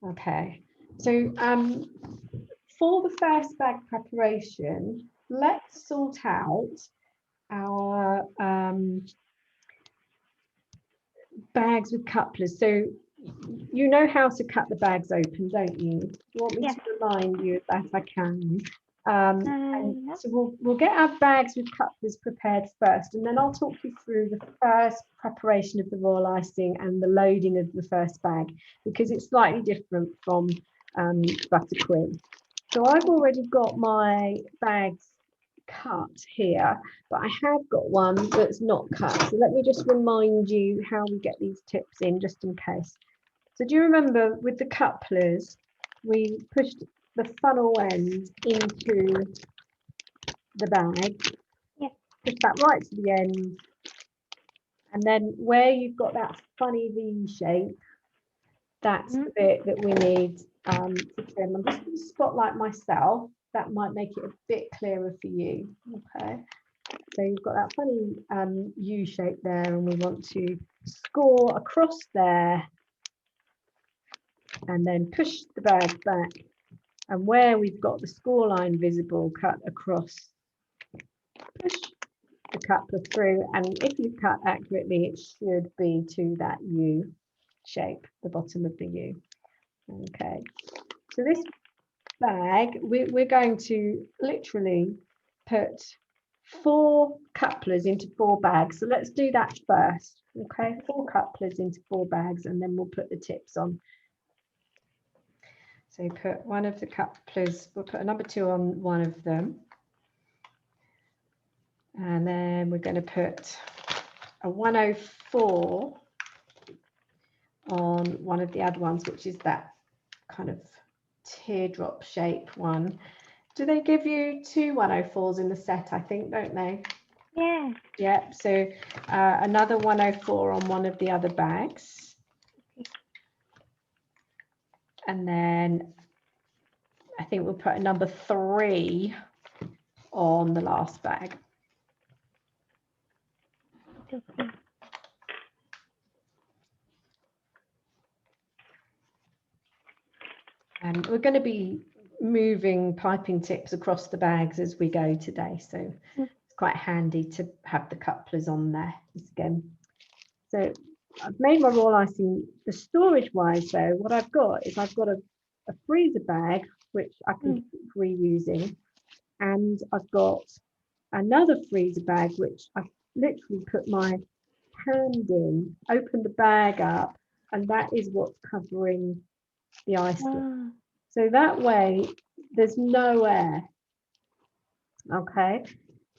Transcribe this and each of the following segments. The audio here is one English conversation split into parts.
Okay, so for the first bag preparation, let's sort out our bags with couplers. So you know how to cut the bags open, don't you? Do you want me Yes. to remind you of that? I can. And No. so we'll get our bags with couplers prepared first, and then I'll talk you through the first preparation of the royal icing and the loading of the first bag, because it's slightly different from buttercream. So I've already got my bags cut here, but I have got one that's not cut. So let me just remind you how we get these tips in, just in case. So do you remember with the couplers, we pushed the funnel end into the bag, Yes. push that right to the end, and then where you've got that funny V shape, that's the bit that we need to trim. I'm just going to spotlight myself. That might make it a bit clearer for you. Okay. So you've got that funny U shape there, and we want to score across there and then push the bag back. And where we've got the score line visible, cut across, push the coupler through. And if you cut accurately, it should be to that U shape, the bottom of the U. Okay, so this bag, we're going to literally put 4 couplers into 4 bags. So let's do that first. Okay, 4 couplers into 4 bags, and then we'll put the tips on. So put one of the couplers, we'll put a number 2 on one of them. And then we're going to put a 104 on one of the other ones, which is that kind of teardrop shape one. Do they give you 2 104s in the set, I think, don't they? Yeah. Yeah, so another 104 on one of the other bags. And then I think we'll put a number 3 on the last bag. Okay. And we're going to be moving piping tips across the bags as we go today, so it's quite handy to have the couplers on there again. So I've made my royal icing. The storage wise though, what I've got is I've got a freezer bag which I can keep reusing, and I've got another freezer bag which I've literally put my hand in, opened the bag up, and that is what's covering the icing. So that way there's no air. Okay.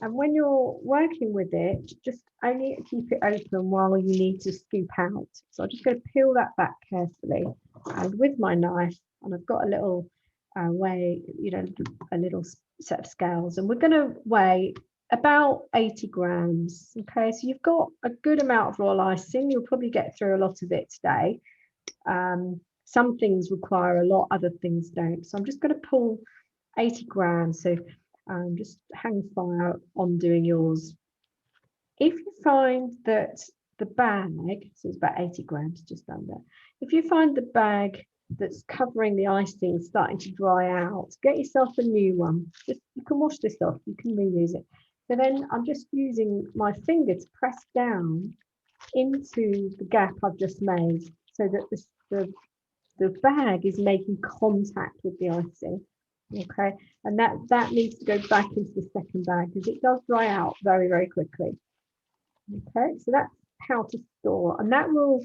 And when you're working with it, just only keep it open while you need to scoop out. So I'm just going to peel that back carefully, and with my knife, and I've got a little weigh, a little set of scales, and we're going to weigh about 80 grams. Okay, so you've got a good amount of royal icing. You'll probably get through a lot of it today. Some things require a lot, other things don't. So I'm just going to pull 80 grams. So just hang fire on doing yours. If you find that the bag, so it's about 80 grams, just under, if you find the bag that's covering the icing starting to dry out, get yourself a new one. Just, you can wash this off, you can reuse it. So then I'm just using my finger to press down into the gap I've just made, so that the bag is making contact with the icing. Okay, and that needs to go back into the second bag because it does dry out very, very quickly. Okay, so that's how to store, and that will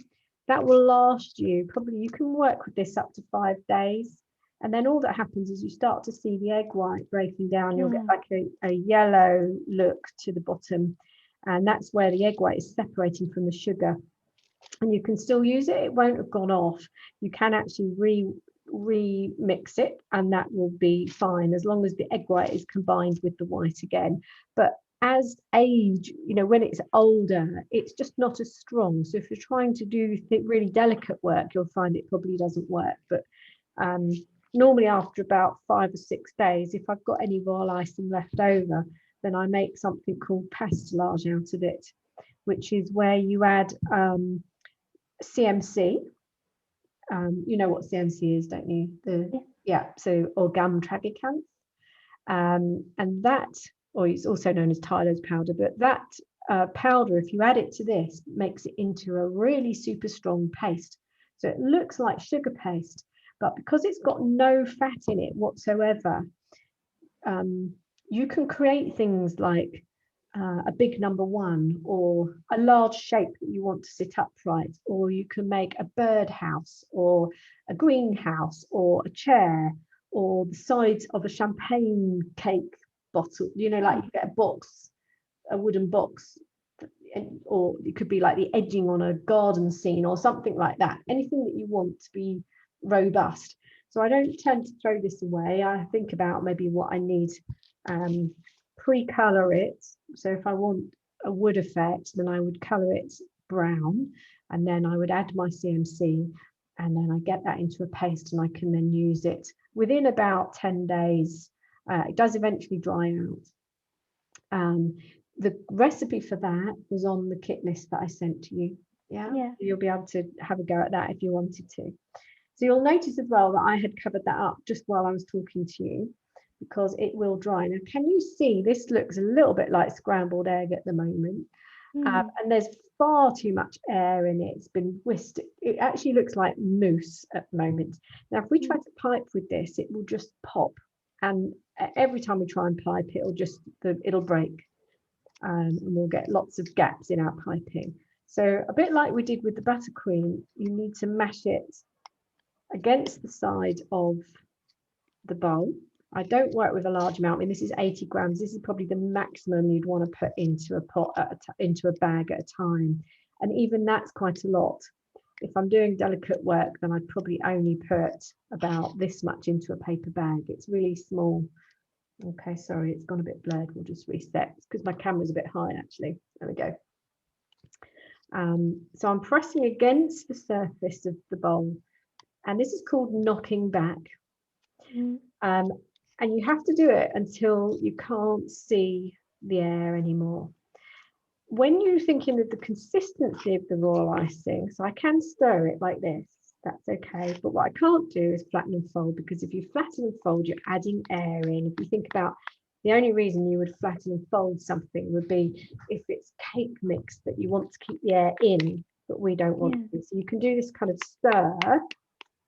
last you probably, you can work with this up to 5 days, and then all that happens is you start to see the egg white breaking down. You'll get like a yellow look to the bottom, and that's where the egg white is separating from the sugar. And you can still use it, it won't have gone off. You can actually remix it, and that will be fine as long as the egg white is combined with the white again. But as age, when it's older, it's just not as strong. So if you're trying to do really delicate work, you'll find it probably doesn't work. But normally after about 5 or 6 days, if I've got any royal icing left over, then I make something called pastelage out of it, which is where you add CMC, You know what CMC is, don't you? Yeah. Yeah, so orgam tragacanth. And that, or it's also known as Tyler's powder, but that powder, if you add it to this, makes it into a really super strong paste. So it looks like sugar paste, but because it's got no fat in it whatsoever, you can create things like a big number one, or a large shape that you want to sit upright, or you can make a birdhouse or a greenhouse or a chair or the sides of a champagne cake bottle, you know, like you get a box, a wooden box, or it could be like the edging on a garden scene or something like that, anything that you want to be robust. So I don't tend to throw this away. I think about maybe what I need, pre-color it. So if I want a wood effect, then I would color it brown, and then I would add my CMC, and then I get that into a paste, and I can then use it within about 10 days. It does eventually dry out. The recipe for that was on the kit list that I sent to you. Yeah. You'll be able to have a go at that if you wanted to. So you'll notice as well that I had covered that up just while I was talking to you, because it will dry. Now, can you see this looks a little bit like scrambled egg at the moment? And there's far too much air in it. It's been whisked. It actually looks like mousse at the moment. Now, if we try to pipe with this, it will just pop. And every time we try and pipe, it'll break. And we'll get lots of gaps in our piping. So a bit like we did with the buttercream, you need to mash it against the side of the bowl. I don't work with a large amount. I mean, this is 80 grams. This is probably the maximum you'd want to put into a pot, into a bag at a time. And even that's quite a lot. If I'm doing delicate work, then I'd probably only put about this much into a paper bag. It's really small. Okay, sorry, it's gone a bit blurred. We'll just reset because my camera's a bit high, actually. There we go. So I'm pressing against the surface of the bowl, and this is called knocking back. And you have to do it until you can't see the air anymore. When you're thinking of the consistency of the royal icing, so I can stir it like this, that's okay. But what I can't do is flatten and fold, because if you flatten and fold, you're adding air in. If you think about the only reason you would flatten and fold something would be if it's cake mix that you want to keep the air in, but we don't want to. So you can do this kind of stir,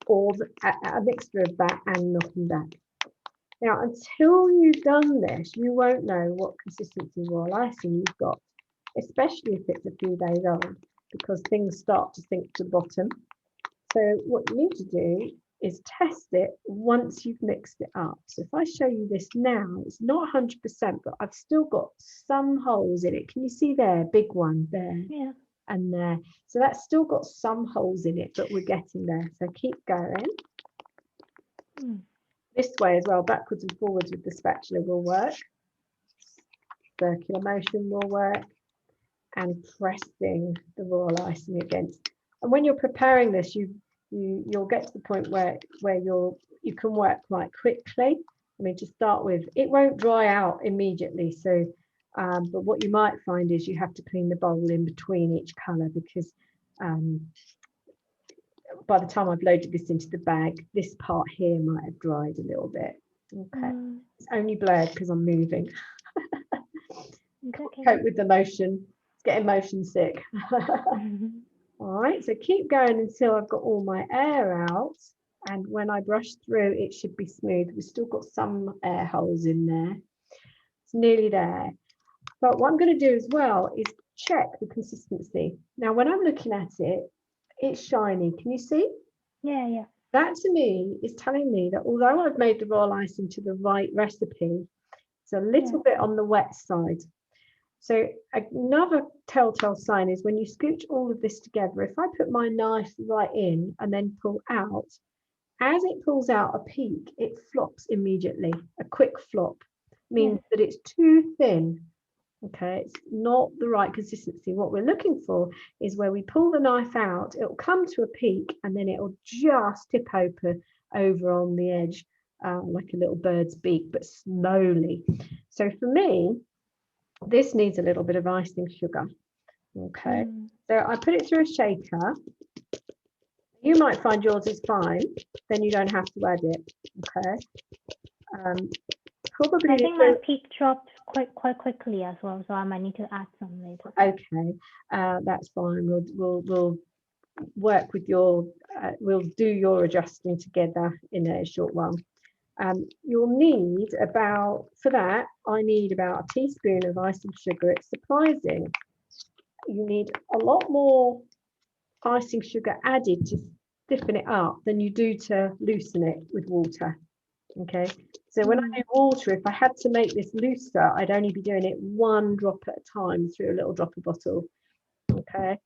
or a mixture of that and knocking back. Now, until you've done this, you won't know what consistency royal icing you've got, especially if it's a few days old, because things start to sink to the bottom. So what you need to do is test it once you've mixed it up. So if I show you this now, it's not 100%, but I've still got some holes in it. Can you see there? Big one there. Yeah. And there. So that's still got some holes in it, but we're getting there. So keep going. This way as well, backwards and forwards with the spatula will work. Circular motion will work. And pressing the royal icing against. And when you're preparing this, you'll get to the point where you can work quite quickly. I mean, to start with, it won't dry out immediately. So, but what you might find is you have to clean the bowl in between each colour, because by the time I've loaded this into the bag, this part here might have dried a little bit. Okay, it's only blurred because I'm moving. Okay. Cope with the motion. It's getting motion sick. All right, so keep going until I've got all my air out, and when I brush through, it should be smooth. We've still got some air holes in there. It's nearly there. But what I'm going to do as well is check the consistency. Now, when I'm looking at it, it's shiny. Can you see? Yeah. That to me is telling me that although I've made the royal icing to the right recipe, it's a little bit on the wet side. So another telltale sign is when you scooch all of this together, if I put my knife right in and then pull out, as it pulls out a peak, it flops immediately. A quick flop means that it's too thin. Okay, it's not the right consistency. What we're looking for is where we pull the knife out, it'll come to a peak and then it'll just tip over on the edge like a little bird's beak, but slowly. So for me, this needs a little bit of icing sugar. Okay, so I put it through a shaker. You might find yours is fine, then you don't have to add it. Okay. Probably. I think my peak dropped quite quickly as well, so I might need to add some later. Okay, that's fine. We'll work with your. We'll do your adjusting together in a short while. You'll need about, for that, I need about a teaspoon of icing sugar. It's surprising. You need a lot more icing sugar added to stiffen it up than you do to loosen it with water. Okay, so when I do water, if I had to make this looser, I'd only be doing it 1 drop at a time through a little dropper bottle. Okay,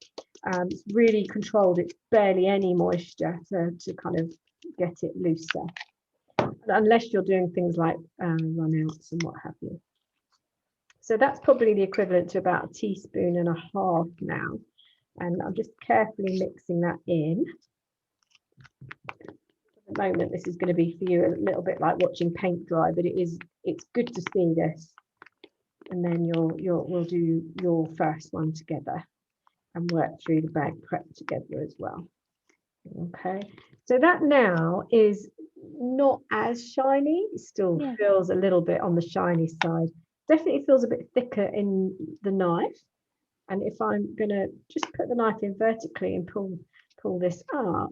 it's really controlled. It's barely any moisture to kind of get it looser, unless you're doing things like run outs and what have you. So that's probably the equivalent to about 1.5 teaspoons now, and I'm just carefully mixing that in. At the moment, this is going to be for you a little bit like watching paint dry, but it's good to see this, and then we'll do your first one together and work through the bag prep together as well. Okay, so that now is not as shiny. It still feels a little bit on the shiny side. Definitely feels a bit thicker in the knife. And if I'm going to just put the knife in vertically and pull this up,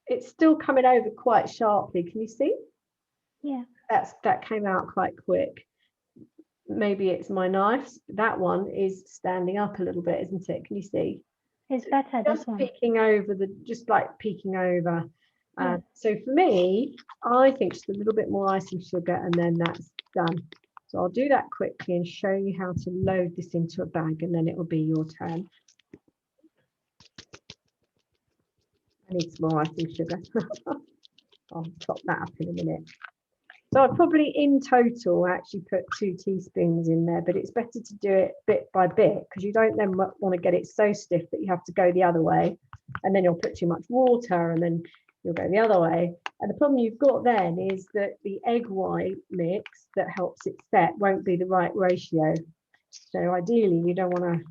it's still coming over quite sharply. Can you see? Yeah. That came out quite quick. Maybe it's my knife. That one is standing up a little bit, isn't it? Can you see? It's better, Just this one. peeking over just like peeking over. So for me, I think just a little bit more icing sugar and then that's done. So I'll do that quickly and show you how to load this into a bag, and then it will be your turn. I need some more icing sugar. I'll top that up in a minute. So I probably in total actually put 2 teaspoons in there, but it's better to do it bit by bit because you don't then want to get it so stiff that you have to go the other way, and then you'll put too much water and then you'll go the other way. And the problem you've got then is that the egg white mix that helps it set won't be the right ratio. So ideally you don't want to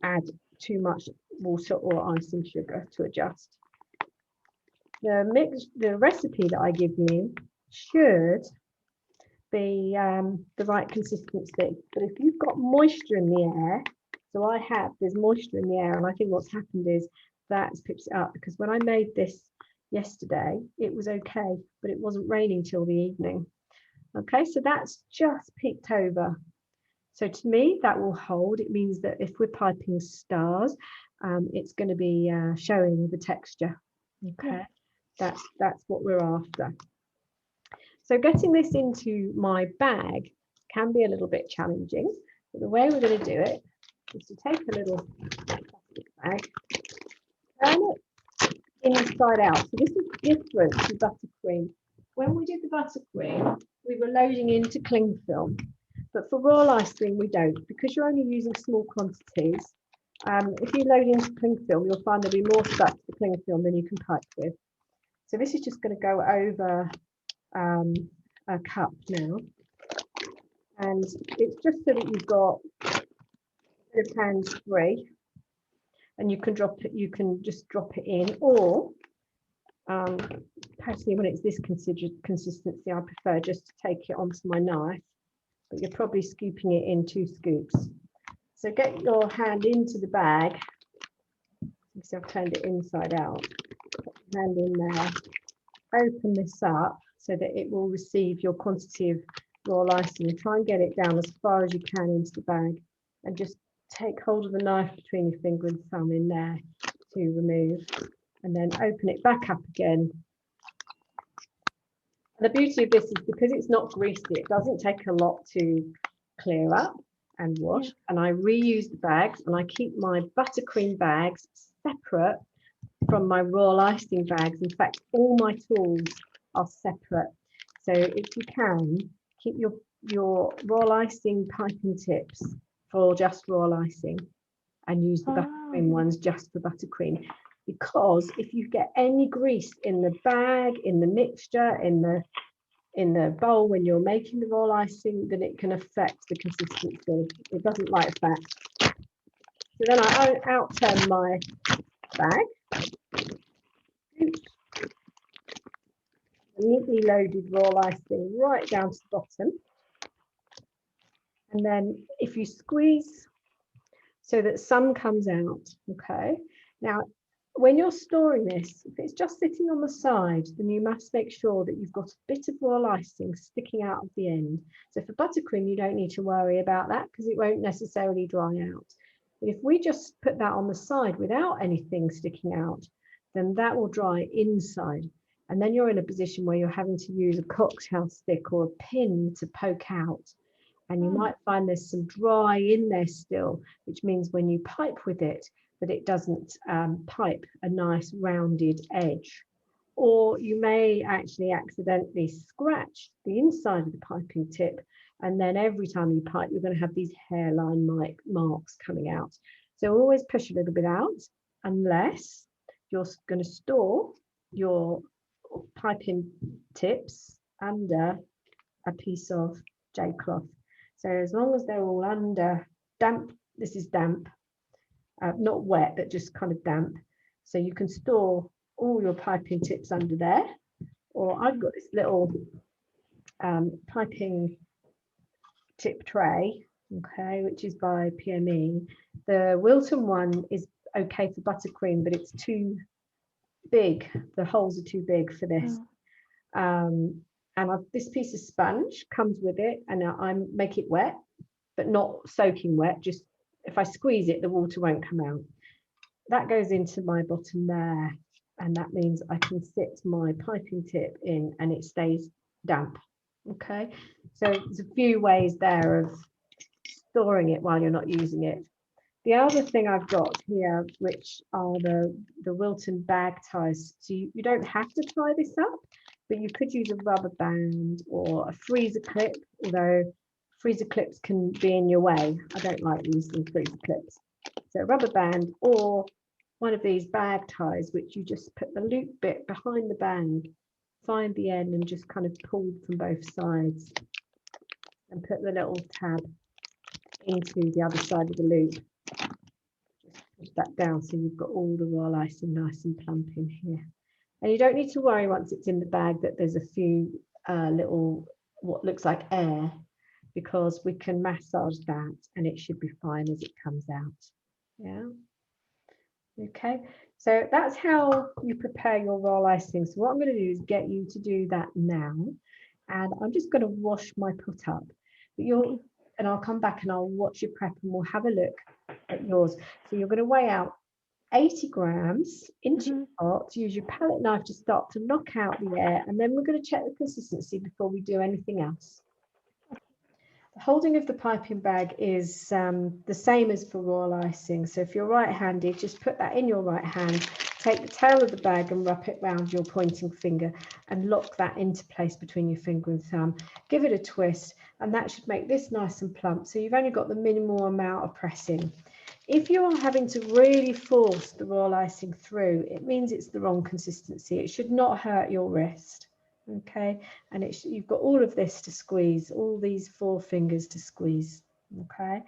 add too much water or icing sugar to adjust. The recipe that I give you should be the right consistency, but if you've got moisture in the air, so there's moisture in the air, and I think what's happened is that's picked it up, because when I made this yesterday it was okay, but it wasn't raining till the evening. Okay, so that's just peeked over. So to me that will hold. It means that if we're piping stars, it's going to be showing the texture. Okay, that's what we're after. So getting this into my bag can be a little bit challenging, but the way we're going to do it is to take a little plastic bag, turn it inside out. So this is different to buttercream. When we did the buttercream, we were loading into cling film, but for raw icing we don't, because you're only using small quantities. If you load into cling film, you'll find there'll be more stuck to the cling film than you can pipe with. So this is just going to go over a cup now, and it's just so that you've got a bit of hands free, and you can just drop it in, or personally when it's this consistency I prefer just to take it onto my knife, but you're probably scooping it in 2 scoops. So get your hand into the bag. So I've turned it inside out. Put your hand in there, open this up so that it will receive your quantity of raw icing, and try and get it down as far as you can into the bag, and just take hold of the knife between your finger and thumb in there to remove, and then open it back up again. And the beauty of this is because it's not greasy, it doesn't take a lot to clear up and wash. And I reuse the bags, and I keep my buttercream bags separate from my raw icing bags. In fact, all my tools are separate. So if you can, keep your raw icing piping tips for just raw icing, and use the buttercream ones just for buttercream. Because if you get any grease in the bag, in the mixture, in the bowl when you're making the raw icing, then it can affect the consistency. It doesn't like that. So then I out-turn my bag. Neatly loaded roll icing right down to the bottom. And then if you squeeze so that some comes out, okay? Now, when you're storing this, if it's just sitting on the side, then you must make sure that you've got a bit of royal icing sticking out of the end. So for buttercream, you don't need to worry about that because it won't necessarily dry out. But if we just put that on the side without anything sticking out, then that will dry inside. And then you're in a position where you're having to use a cocktail stick or a pin to poke out. And you might find there's some dry in there still, which means when you pipe with it, that it doesn't pipe a nice rounded edge. Or you may actually accidentally scratch the inside of the piping tip. And then every time you pipe, you're going to have these hairline marks coming out. So always push a little bit out, unless you're going to store your piping tips under a piece of J cloth. So as long as they're all under damp, this is damp, not wet, but just kind of damp. So you can store all your piping tips under there. Or I've got this little piping tip tray, okay, which is by PME. The Wilton one is okay for buttercream, but it's too big. The holes are too big for this. And this piece of sponge comes with it, and I make it wet, but not soaking wet. Just if I squeeze it, the water won't come out. That goes into my bottom there, and that means I can sit my piping tip in and it stays damp. Okay, so there's a few ways there of storing it while you're not using it. The other thing I've got here, which are the Wilton bag ties. So you don't have to tie this up, but you could use a rubber band or a freezer clip, although freezer clips can be in your way. I don't like using freezer clips. So a rubber band or one of these bag ties, which you just put the loop bit behind the bag, find the end and just kind of pull from both sides and put the little tab into the other side of the loop. Just push that down so you've got all the royal icing nice and plump in here. And you don't need to worry once it's in the bag that there's a few little, what looks like air, because we can massage that and it should be fine as it comes out. Yeah. Okay, so that's how you prepare your royal icing. So what I'm going to do is get you to do that now. And I'm just going to wash my pot up. But and I'll come back and I'll watch your prep and we'll have a look at yours. So you're going to weigh out 80 grams into your pot. Use your palette knife to start to knock out the air, and then we're going to check the consistency before we do anything else. The holding of the piping bag is the same as for royal icing. So if you're right-handed, just put that in your right hand, take the tail of the bag and wrap it round your pointing finger and lock that into place between your finger and thumb. Give it a twist, and that should make this nice and plump. So you've only got the minimal amount of pressing. If you're having to really force the royal icing through, it means it's the wrong consistency. It should not hurt your wrist. Okay, and you've got all of this to squeeze, all these 4 fingers to squeeze. Okay,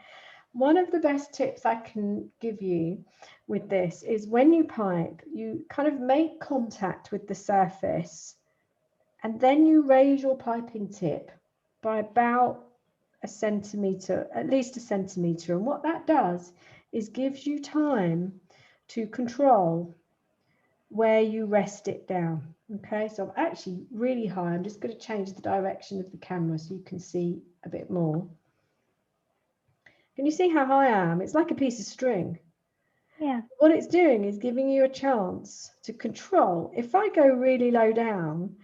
one of the best tips I can give you with this is when you pipe, you kind of make contact with the surface and then you raise your piping tip by about a centimetre, at least a centimetre. And what that does is gives you time to control where you rest it down. Okay, so I'm actually really high. I'm just going to change the direction of the camera so you can see a bit more. Can you see how high I am? It's like a piece of string. Yeah. What it's doing is giving you a chance to control. If I go really low down,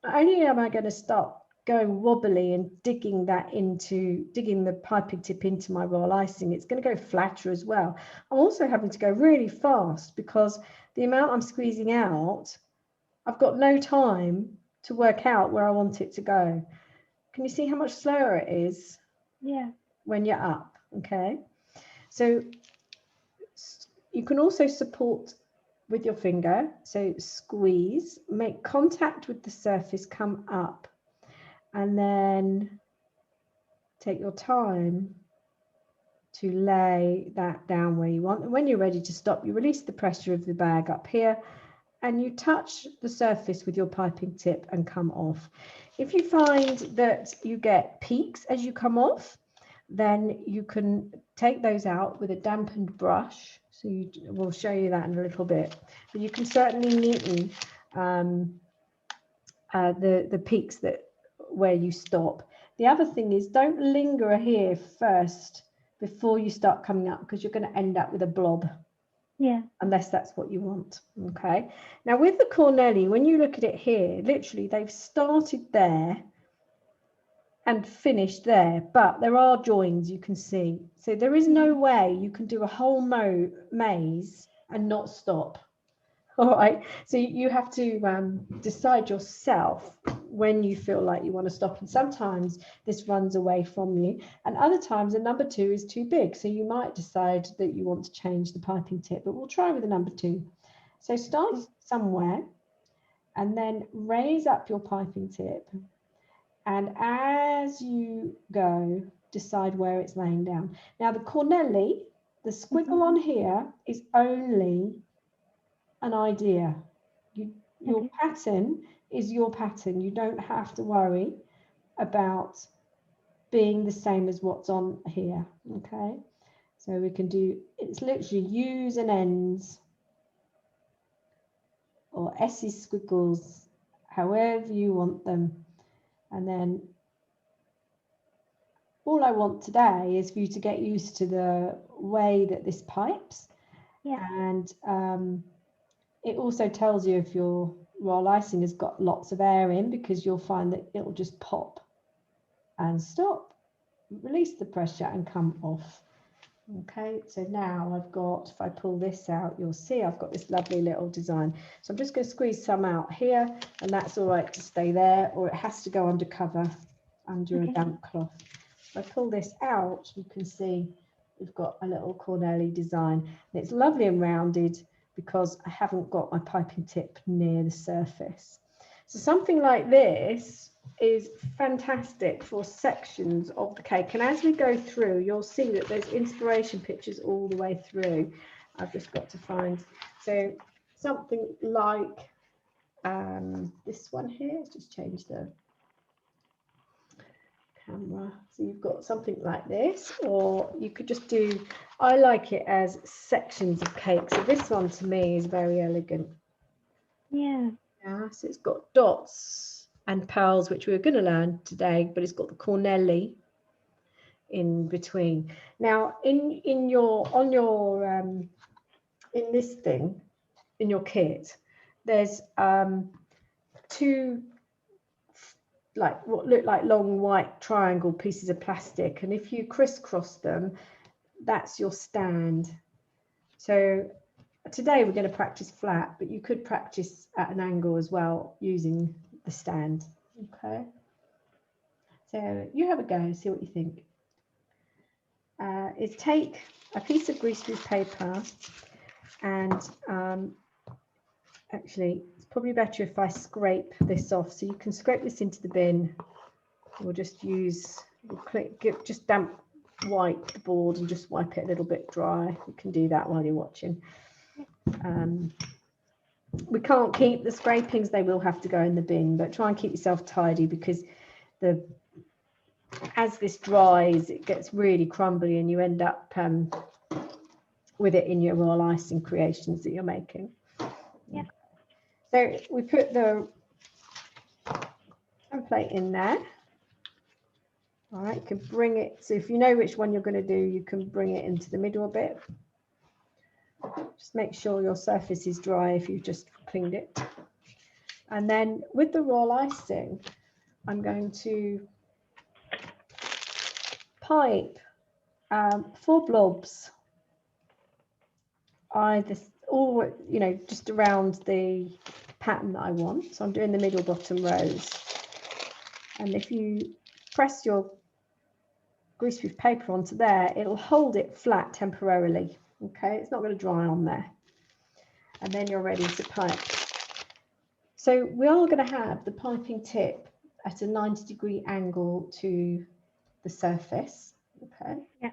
not only am I going to start going wobbly and digging the piping tip into my royal icing, it's going to go flatter as well. I'm also having to go really fast because the amount I'm squeezing out, I've got no time to work out where I want it to go. Can you see how much slower it is? Yeah. When you're up, okay? So you can also support with your finger. So squeeze, make contact with the surface, come up, and then take your time to lay that down where you want. And when you're ready to stop, you release the pressure of the bag up here and you touch the surface with your piping tip and come off. If you find that you get peaks as you come off, then you can take those out with a dampened brush. So we'll show you that in a little bit. But you can certainly neaten the peaks where you stop. The other thing is don't linger here first before you start coming up, because you're going to end up with a blob. Yeah. Unless that's what you want. Okay. Now with the Cornelli, when you look at it here, literally they've started there and finished there, but there are joins you can see. So there is no way you can do a whole maze and not stop. All right. So you have to decide yourself when you feel like you want to stop. And sometimes this runs away from you. And other times a number 2 is too big. So you might decide that you want to change the piping tip, but we'll try with a number 2. So start somewhere and then raise up your piping tip. And as you go, decide where it's laying down. Now the Cornelli, the squiggle on here is only an idea. Your pattern is your pattern. You don't have to worry about being the same as what's on here. Okay, so we can do, it's literally U's and N's or S's, squiggles, however you want them. And then all I want today is for you to get used to the way that this pipes. Yeah. And it also tells you if your royal icing has got lots of air in, because you'll find that it'll just pop and stop, release the pressure and come off. Okay, so now I've got, if I pull this out, you'll see I've got this lovely little design. So I'm just going to squeeze some out here, and that's all right to stay there, or it has to go under cover, under a damp cloth. If I pull this out, you can see we've got a little Cornelli design. And it's lovely and rounded because I haven't got my piping tip near the surface. So something like this is fantastic for sections of the cake. And as we go through, you'll see that there's inspiration pictures all the way through. I've just got to find. So something like this one here, let's just change the camera. So you've got something like this, or you could just do, I like it as sections of cake. So this one to me is very elegant. Yeah. Yeah, so it's got dots and pearls, which we were going to learn today, but it's got the Cornelli in between. Now in this thing, in your kit, there's 2 like what look like long white triangle pieces of plastic, and if you crisscross them, that's your stand. So today we're going to practice flat, but you could practice at an angle as well using the stand. Okay, so you have a go, see what you think. Is take a piece of greaseproof paper, and actually it's probably better if I scrape this off, so you can scrape this into the bin. We'll just use, just damp wipe the board and just wipe it a little bit dry. You can do that while you're watching. We can't keep the scrapings, they will have to go in the bin, but try and keep yourself tidy, because as this dries it gets really crumbly and you end up with it in your royal icing creations that you're making. Yeah. So we put the template in there. All right, you can bring it, so if you know which one you're going to do, you can bring it into the middle a bit. Just make sure your surface is dry if you've just cleaned it. And then with the royal icing, I'm going to pipe 4 blobs, either all, you know, just around the pattern that I want. So I'm doing the middle bottom rows, and if you press your greaseproof paper onto there, it'll hold it flat temporarily. Okay, it's not going to dry on there, and then you're ready to pipe. So we are going to have the piping tip at a 90-degree angle to the surface. Okay. Yeah.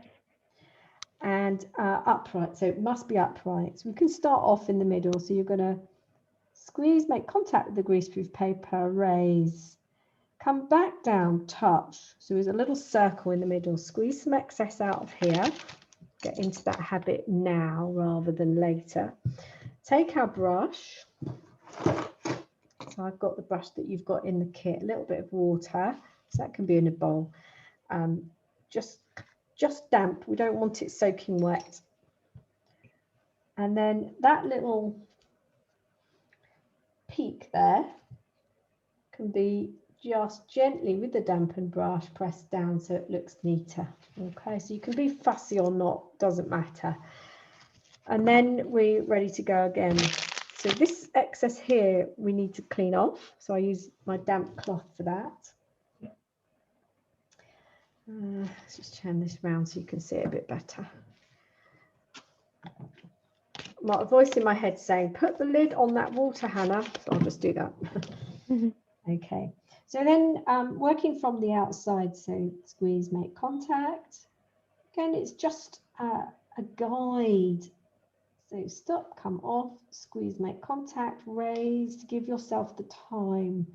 and upright, so it must be upright. So we can start off in the middle. So you're going to squeeze, make contact with the greaseproof paper, raise, come back down, touch. So there's a little circle in the middle. Squeeze some excess out of here. Get into that habit now rather than later. Take our brush. So I've got the brush that you've got in the kit, a little bit of water. So that can be in a bowl. Just damp. We don't want it soaking wet. And then that little peak there can be just gently with the dampened brush pressed down so it looks neater. Okay, so you can be fussy or not, doesn't matter. And then we're ready to go again. So this excess here we need to clean off. So I use my damp cloth for that. Let's just turn this round so you can see it a bit better. My voice in my head saying, put the lid on that water, Hannah. So I'll just do that. Okay. So then working from the outside, so squeeze, make contact. Again, it's just a guide. So stop, come off, squeeze, make contact, raise, to give yourself the time.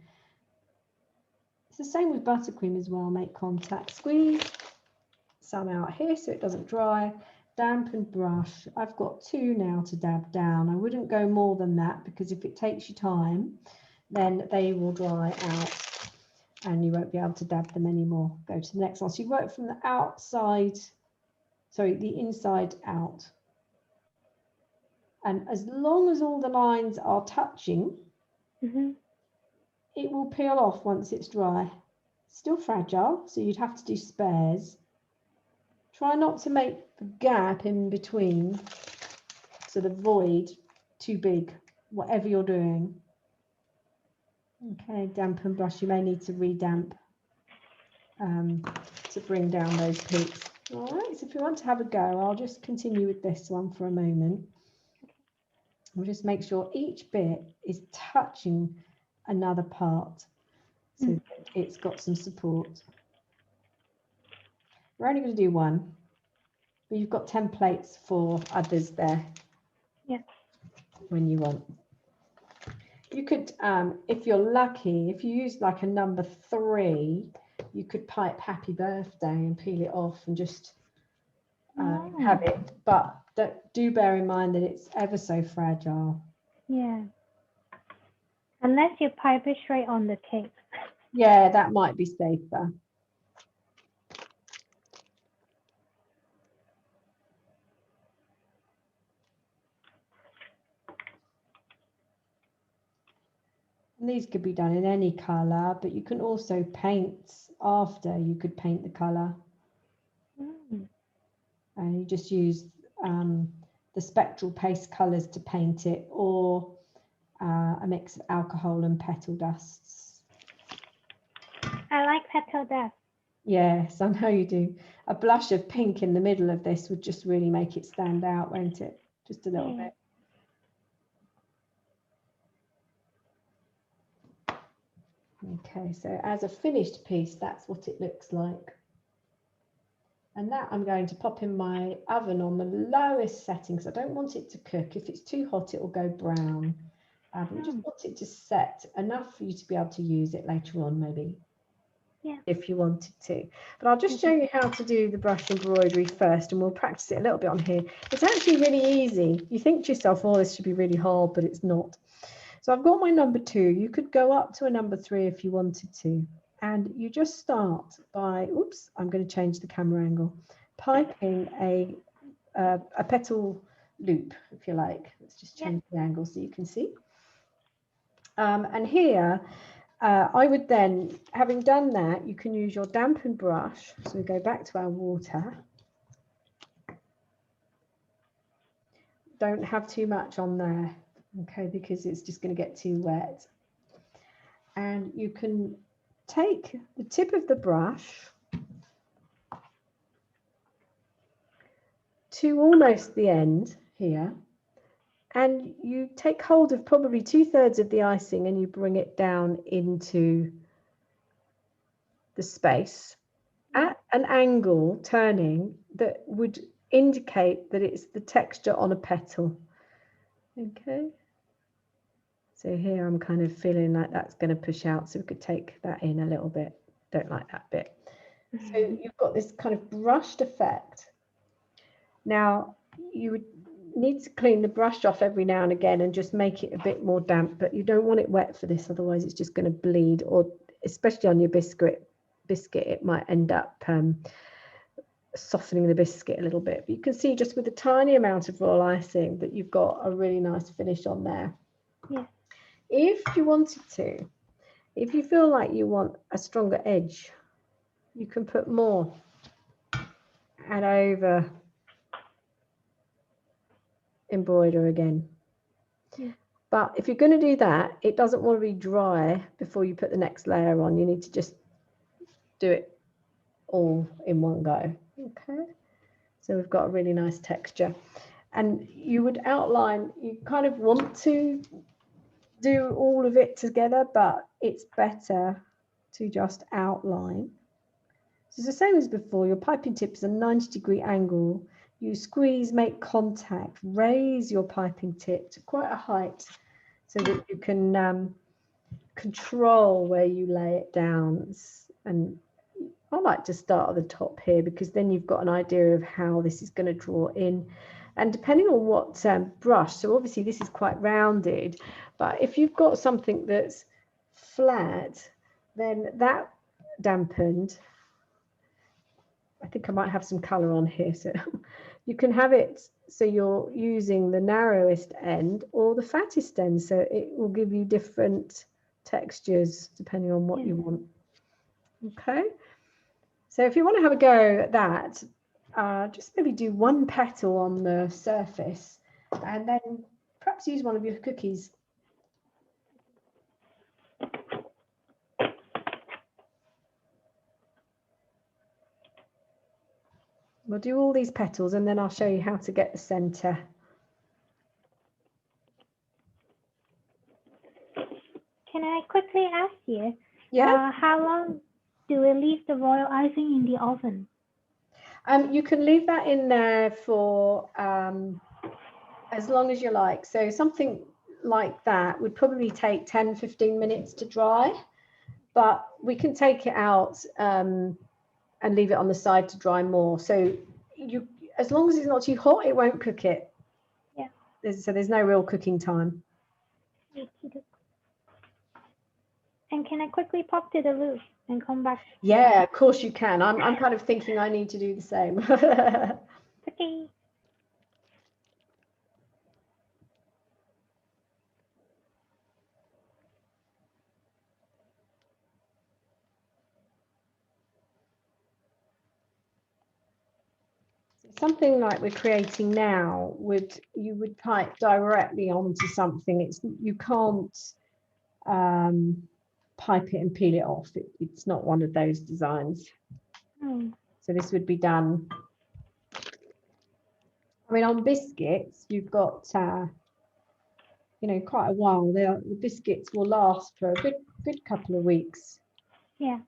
It's the same with buttercream as well, make contact, squeeze some out here so it doesn't dry, dampen brush. I've got 2 now to dab down. I wouldn't go more than that because if it takes you time, then they will dry out and you won't be able to dab them anymore. Go to the next one. So you work from the outside, sorry, the inside out. And as long as all the lines are touching, it will peel off once it's dry. Still fragile, so you'd have to do spares. Try not to make the gap in between, so the void, too big, whatever you're doing. Okay, dampen brush, you may need to redamp to bring down those peaks. All right, so if you want to have a go, I'll just continue with this one for a moment. We'll just make sure each bit is touching another part, so it's got some support. We're only going to do one, but you've got templates for others there. Yeah. When you want. You could, if you're lucky, if you use like a number 3, you could pipe happy birthday and peel it off and just have it. But do bear in mind that it's ever so fragile. Yeah. Unless you pipe it straight on the cake. Yeah, that might be safer. And these could be done in any colour, but you can also paint after. You could paint the colour. And you just use the spectral paste colours to paint it, or a mix of alcohol and petal dusts. I like petal dust. Yes, I know you do. A blush of pink in the middle of this would just really make it stand out, won't it? Just a little bit. Okay, so as a finished piece, that's what it looks like. And that I'm going to pop in my oven on the lowest settings. I don't want it to cook. If it's too hot, it will go brown. But we just want it to set enough for you to be able to use it later on, maybe. Yeah. If you wanted to. But I'll just show you how to do the brush embroidery first, and we'll practice it a little bit on here. It's actually really easy. You think to yourself, oh, this should be really hard, but it's not. So I've got my number 2. You could go up to a number 3 if you wanted to. And you just start by, oops, I'm going to change the camera angle, piping a petal loop, if you like. Let's just change the angle so you can see. And here, I would then, having done that, you can use your dampened brush. So we go back to our water. Don't have too much on there, okay, because it's just going to get too wet. And you can take the tip of the brush to almost the end here, and you take hold of probably 2/3 of the icing and you bring it down into the space at an angle, turning, that would indicate that it's the texture on a petal. Okay. So here I'm kind of feeling like that's going to push out, so we could take that in a little bit. Don't like that bit. So you've got this kind of brushed effect. Now you would need to clean the brush off every now and again and just make it a bit more damp, but you don't want it wet for this, otherwise it's just going to bleed, or especially on your biscuit, it might end up softening the biscuit a little bit. But you can see just with a tiny amount of royal icing that you've got a really nice finish on there. Yeah. If you wanted to, if you feel like you want a stronger edge, you can put more and over embroider again. Yeah. But if you're going to do that, it doesn't want to be dry before you put the next layer on. You need to just do it all in one go. Okay, so we've got a really nice texture, and you would outline, you kind of want to do all of it together, but it's better to just outline. So it's the same as before. Your piping tip is a 90-degree angle. You squeeze, make contact, raise your piping tip to quite a height so that you can control where you lay it down. And I like to start at the top here, because then you've got an idea of how this is going to draw in. And depending on what brush, so obviously this is quite rounded, but if you've got something that's flat, then that dampened, I think I might have some colour on here, so you can have it so you're using the narrowest end or the fattest end, so it will give you different textures depending on what you want. Okay, so if you want to have a go at that, just maybe do one petal on the surface and then perhaps use one of your cookies. We'll do all these petals and then I'll show you how to get the centre. Can I quickly ask you, Yeah. how long do we leave the royal icing in the oven? You can leave that in there for as long as you like. So something like that would probably take 10-15 minutes to dry, but we can take it out and leave it on the side to dry more. So you, as long as it's not too hot, it won't cook it. Yeah. So there's no real cooking time. And can I quickly pop to the roof and come back? Yeah, of course you can. I'm kind of thinking I need to do the same. Okay. Something like we're creating now, you would pipe directly onto something. You can't pipe it and peel it off. It's not one of those designs. So this would be done. I mean, on biscuits, you've got you know, quite a while. The biscuits will last for a good couple of weeks. Yeah.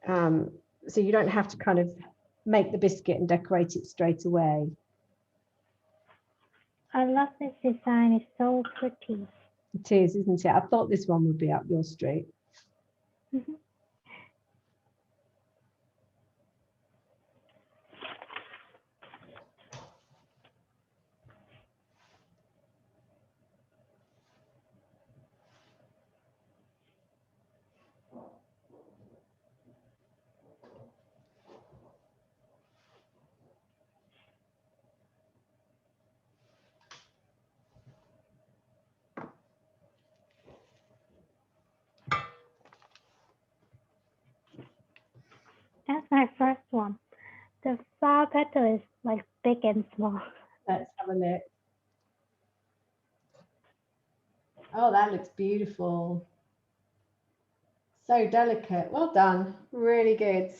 So you don't have to kind of make the biscuit and decorate it straight away. I love this design. It's so pretty. It is, isn't it? I thought this one would be up your street. Mm-hmm. That's my first one. The flower petal is like big and small. Let's have a look. Oh, that looks beautiful. So delicate. Well done. Really good.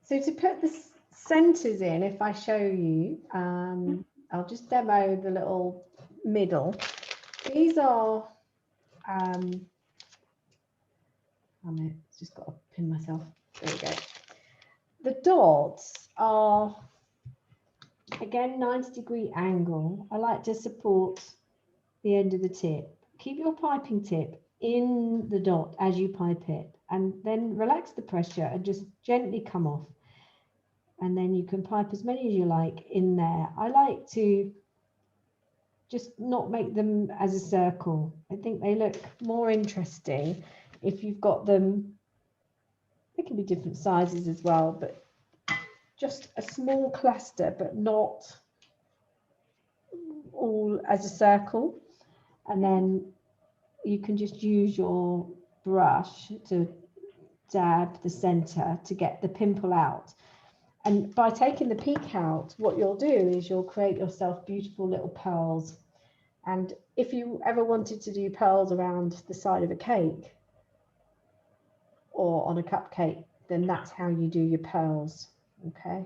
So to put the centers in, if I show you, I'll just demo the little middle. These are, just got to pin myself. There we go. the dots are, again, 90-degree angle. I like to support the end of the tip. Keep your piping tip in the dot as you pipe it, and then relax the pressure and just gently come off. And then you can pipe as many as you like in there. I like to just not make them as a circle. I think they look more interesting if you've got them. They can be different sizes as well, but just a small cluster, but not all as a circle. And then you can just use your brush to dab the center to get the pimple out. And by taking the peak out, what you'll do is you'll create yourself beautiful little pearls. And if you ever wanted to do pearls around the side of a cake or on a cupcake, then that's how you do your pearls. Okay.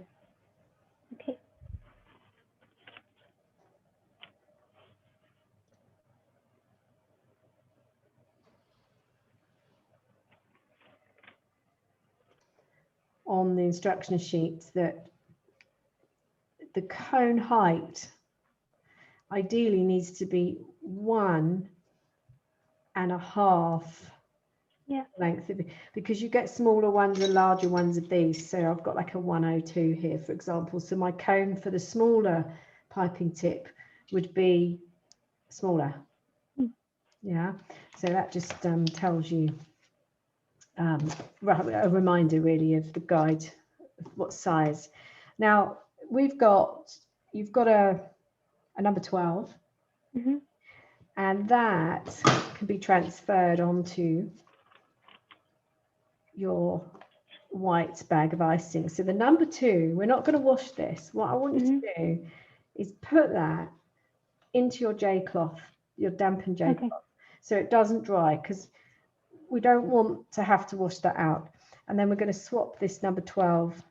Okay. On the instruction sheet, that the cone height ideally needs to be 1.5 length, because you get smaller ones and larger ones of these. So I've got like a 102 here, for example. So my cone for the smaller piping tip would be smaller. Yeah, so that just tells you a reminder really of the guide of what size. Now you've got a number 12, and that can be transferred onto your white bag of icing. So the number 2, we're not going to wash this. What I want you to do is put that into your J cloth, your dampened J cloth, so it doesn't dry, because we don't want to have to wash that out. And then we're going to swap this number 12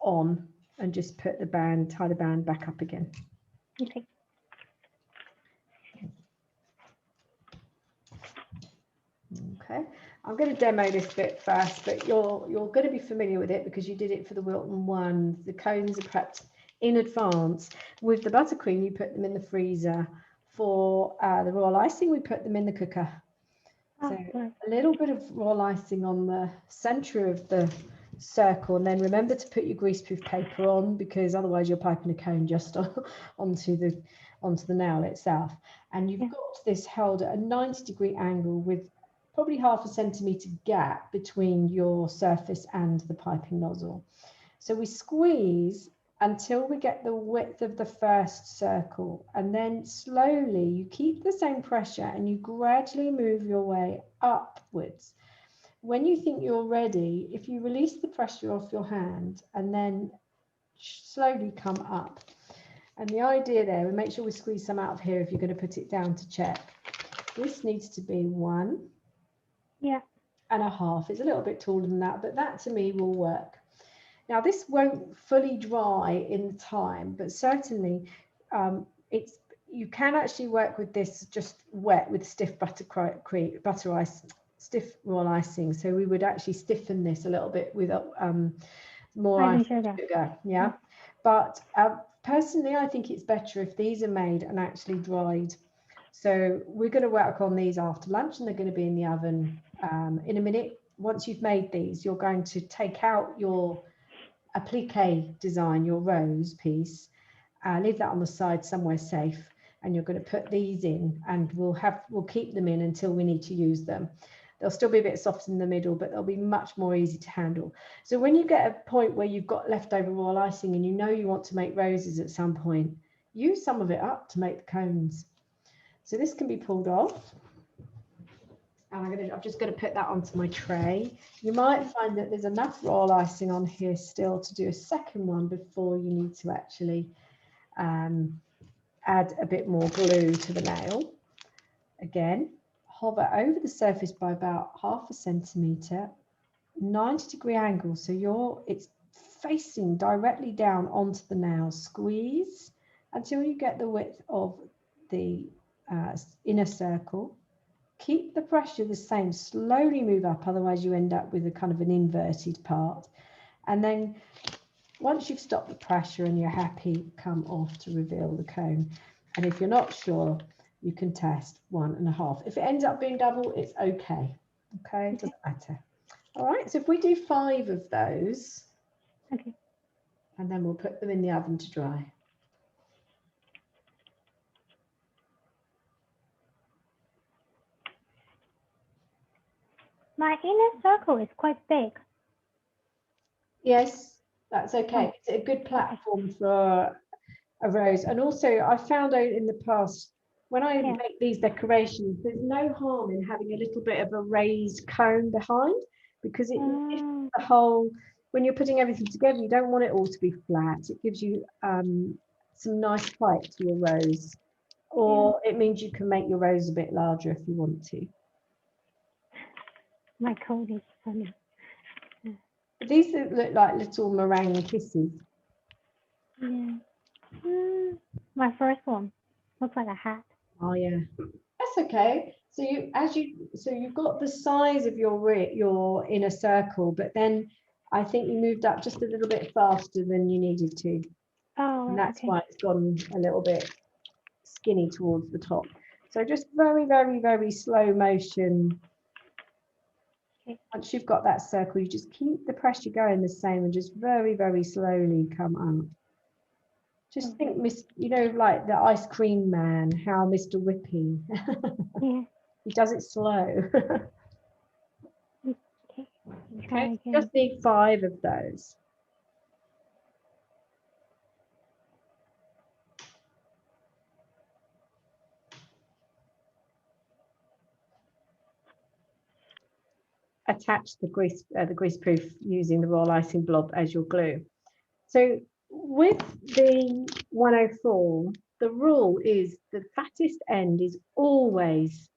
on and just put the band, tie the band back up again. Okay. Okay, I'm going to demo this bit first, but you're going to be familiar with it because you did it for the Wilton one. The cones are prepped in advance. With the buttercream, you put them in the freezer. For the royal icing, we put them in the cooker. So a little bit of royal icing on the center of the circle, and then remember to put your greaseproof paper on, because otherwise you're piping a cone just onto the nail itself. And you've got this held at a 90-degree angle with probably 0.5 centimeter gap between your surface and the piping nozzle. So we squeeze until we get the width of the first circle, and then slowly you keep the same pressure and you gradually move your way upwards. When you think you're ready, if you release the pressure off your hand and then slowly come up. And the idea there, we make sure we squeeze some out of here if you're going to put it down to check. This needs to be 1.5. It's a little bit taller than that, but that to me will work. Now this won't fully dry in the time, but certainly you can actually work with this just wet with stiff stiff royal icing. So we would actually stiffen this a little bit with more icing sugar. Yeah, but personally, I think it's better if these are made and actually dried. So we're going to work on these after lunch, and they're going to be in the oven in a minute. Once you've made these, you're going to take out your applique design, your rose piece, leave that on the side somewhere safe, and you're going to put these in, and we'll keep them in until we need to use them. They'll still be a bit soft in the middle, but they'll be much more easy to handle. So when you get a point where you've got leftover royal icing and you know you want to make roses at some point, use some of it up to make the cones. So this can be pulled off. And I'm just going to put that onto my tray. You might find that there's enough royal icing on here still to do a second one before you need to actually add a bit more glue to the nail. Again, hover over the surface by about 0.5 centimeter, 90-degree angle, so it's facing directly down onto the nail. Squeeze until you get the width of the inner circle. Keep the pressure the same, slowly move up, otherwise you end up with a kind of an inverted part. And then once you've stopped the pressure and you're happy, come off to reveal the cone. And if you're not sure, you can test 1.5. If it ends up being double, it's okay. Okay, it doesn't matter. All right, so if we do 5 of those, Okay. and then we'll put them in the oven to dry. My inner circle is quite big. Yes, that's okay. It's a good platform for a rose. And also, I found out in the past, when I make these decorations, there's no harm in having a little bit of a raised cone behind, because it gives the whole, when you're putting everything together, you don't want it all to be flat. It gives you some nice height to your rose, or it means you can make your rose a bit larger if you want to. My cone is funny. These look like little meringue kisses. Yeah. My first one looks like a hat. Oh yeah, that's okay. So you've got the size of your inner circle, but then I think you moved up just a little bit faster than you needed to. Oh, And that's okay. why it's gone a little bit skinny towards the top. So just very, very, very slow motion. Okay. Once you've got that circle, you just keep the pressure going the same and just very, very slowly come up. Just think, you know, like the ice cream man, how Mr. Whippy. Yeah. He does it slow. Okay. Okay, just need 5 of those. Attach the greaseproof using the royal icing blob as your glue. So with the 104, the rule is the fattest end is always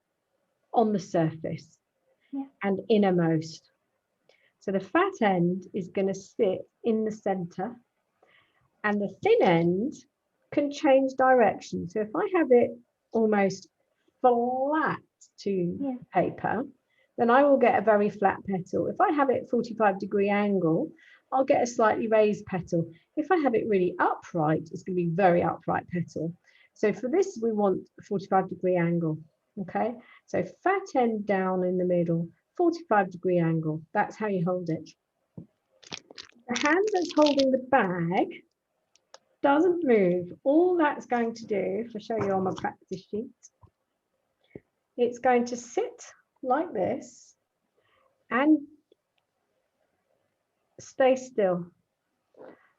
on the surface and innermost. So the fat end is going to sit in the center, and the thin end can change direction. So if I have it almost flat to paper, then I will get a very flat petal. If I have it 45-degree angle, I'll get a slightly raised petal. If I have it really upright, it's going to be very upright petal. So for this, we want a 45-degree angle. Okay, so fat end down in the middle, 45-degree angle. That's how you hold it. The hand that's holding the bag doesn't move. All that's going to do, if I show you on my practice sheet, it's going to sit like this and stay still,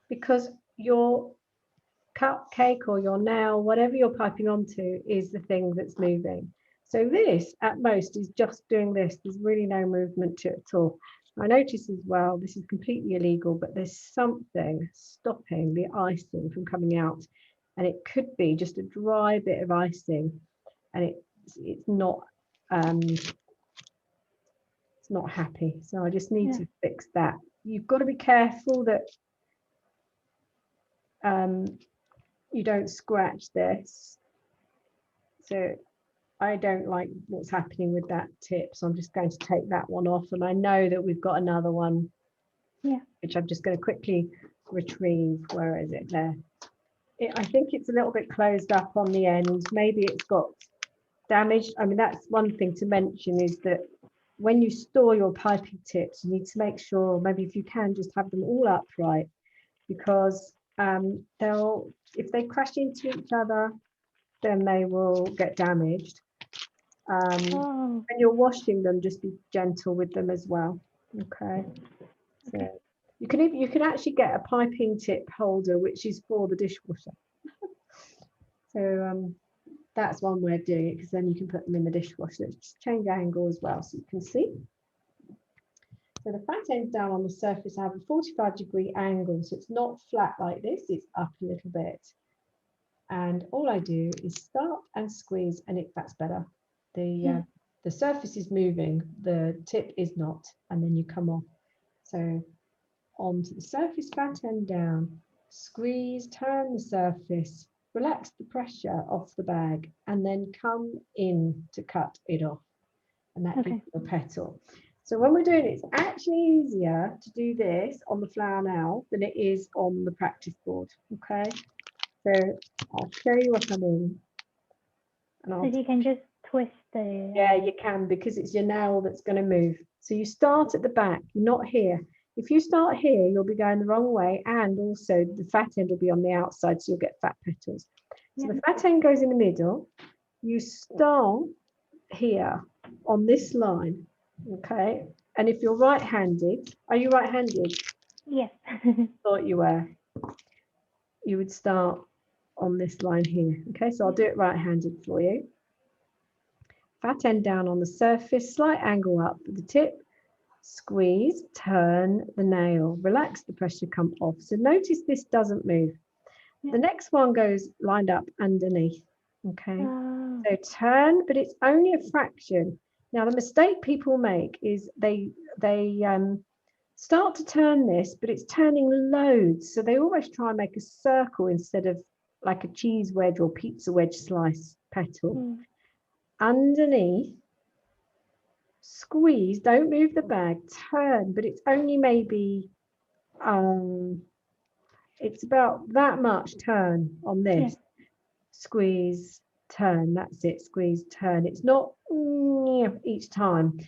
because your cupcake or your nail, whatever you're piping onto, is the thing that's moving. So this at most is just doing this. There's really no movement to it at all. I notice as well, this is completely illegal, but there's something stopping the icing from coming out, and it could be just a dry bit of icing, and it's not happy. So I just need to fix that. You've got to be careful that you don't scratch this. So I don't like what's happening with that tip, so I'm just going to take that one off, and I know that we've got another one, which I'm just going to quickly retrieve. Where is it? There. I think it's a little bit closed up on the end. Maybe it's got damaged. I mean, that's one thing to mention, is that when you store your piping tips, you need to make sure, maybe if you can, just have them all upright, because if they crash into each other, then they will get damaged. When you're washing them, just be gentle with them as well. Okay. So you can actually get a piping tip holder which is for the dishwasher. So that's one way of doing it, because then you can put them in the dishwasher. Just change angle as well so you can see. So the fat end's down on the surface. I have a 45-degree angle, so it's not flat like this, it's up a little bit. And all I do is start and squeeze, and that's better. The surface is moving, the tip is not, and then you come off. So onto the surface, fat end down, squeeze, turn the surface, relax the pressure off the bag, and then come in to cut it off. And that gives you a petal. So when we're doing it, it's actually easier to do this on the flower now than it is on the practice board. Okay, so I'll show you what I mean. And So you can just twist the... Yeah, you can, because it's your nail that's going to move. So you start at the back, you're not here. If you start here, you'll be going the wrong way, and also the fat end will be on the outside, so you'll get fat petals. So the fat end goes in the middle. You start here on this line, okay? And if you're right-handed, are you right-handed? Yes. Thought you were. You would start on this line here, okay? So I'll do it right-handed for you. Fat end down on the surface, slight angle up with the tip, squeeze, turn the nail, relax the pressure, come off. So notice this doesn't move. The next one goes lined up underneath, okay? So turn, but it's only a fraction. Now the mistake people make is they start to turn this, but it's turning loads. So they always try and make a circle instead of like a cheese wedge or pizza wedge slice petal. Underneath, squeeze, don't move the bag, turn, but it's only maybe it's about that much turn on this. Squeeze, turn, that's it, squeeze, turn. It's not each time.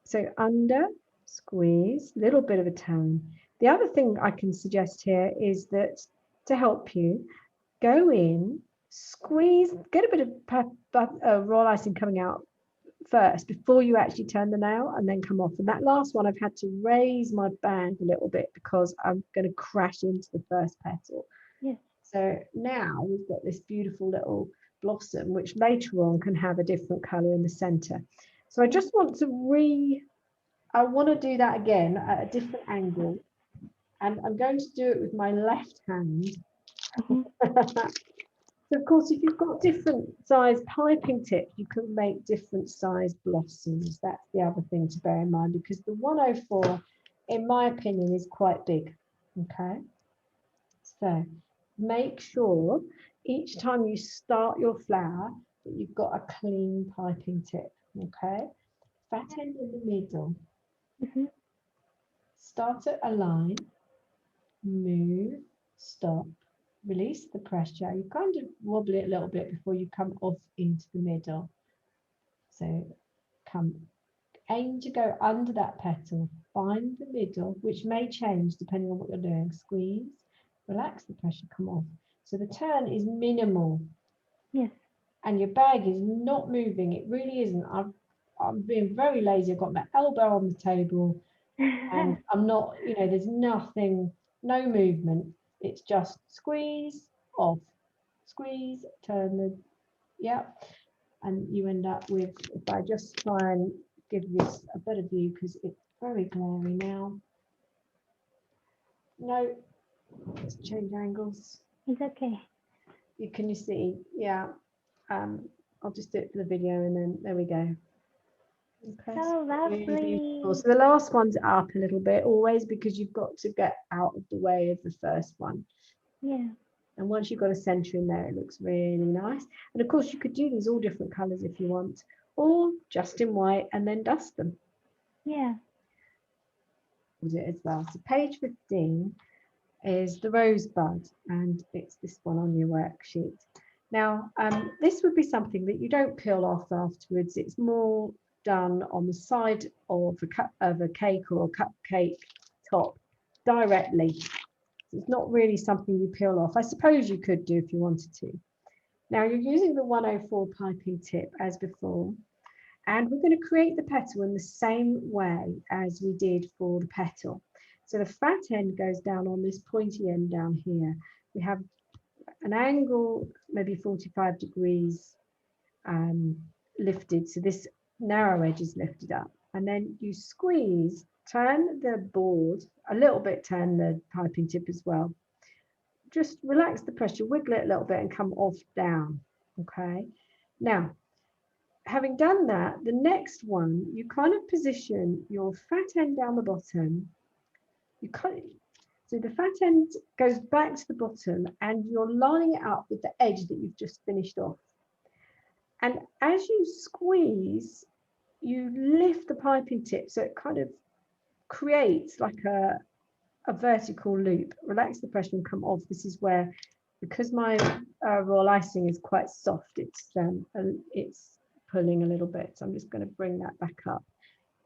So under, squeeze, little bit of a turn. The other thing I can suggest here is that to help you, go in, squeeze, get a bit of raw icing coming out first before you actually turn the nail, and then come off. And that last one I've had to raise my band a little bit because I'm going to crash into the first petal. So now we've got this beautiful little blossom, which later on can have a different color in the center. So I just want to I want to do that again at a different angle, and I'm going to do it with my left hand. So of course, if you've got different size piping tips, you can make different size blossoms. That's the other thing to bear in mind, because the 104, in my opinion, is quite big. Okay, so make sure each time you start your flower that you've got a clean piping tip. Okay, fat end in the middle. Start at a line, move, stop. Release the pressure. You kind of wobble it a little bit before you come off into the middle. So aim to go under that petal, find the middle, which may change depending on what you're doing. Squeeze, relax the pressure, come off. So the turn is minimal. And your bag is not moving. It really isn't. I'm being very lazy. I've got my elbow on the table and I'm not, there's nothing, no movement. It's just squeeze, off, squeeze, turn and you end up with, if I just try and give this a better view, because it's very glary now. No, let's change angles. It's okay. Can you see? Yeah. I'll just do it for the video, and then there we go. Okay. So lovely. So the last one's up a little bit, always, because you've got to get out of the way of the first one. And once you've got a centre in there, it looks really nice. And of course, you could do these all different colours if you want, or just in white and then dust them. It as well. So page 15 is the rosebud, and it's this one on your worksheet. Now, this would be something that you don't peel off afterwards. It's more done on the side of a cake or a cupcake top directly. It's not really something you peel off. I suppose you could do if you wanted to. Now you're using the 104 piping tip as before, and we're going to create the petal in the same way as we did for the petal. So the fat end goes down on this pointy end down here. We have an angle, maybe 45 degrees lifted. So this narrow edge is lifted up, and then you squeeze, turn the board a little bit, turn the piping tip as well. Just relax the pressure, wiggle it a little bit and come off down. Okay. Now, having done that, the next one, you kind of position your fat end down the bottom. So the fat end goes back to the bottom and you're lining it up with the edge that you've just finished off. And as you squeeze, you lift the piping tip so it kind of creates like a vertical loop. Relax the pressure and come off. This is where, because my royal icing is quite soft, it's pulling a little bit. So I'm just going to bring that back up.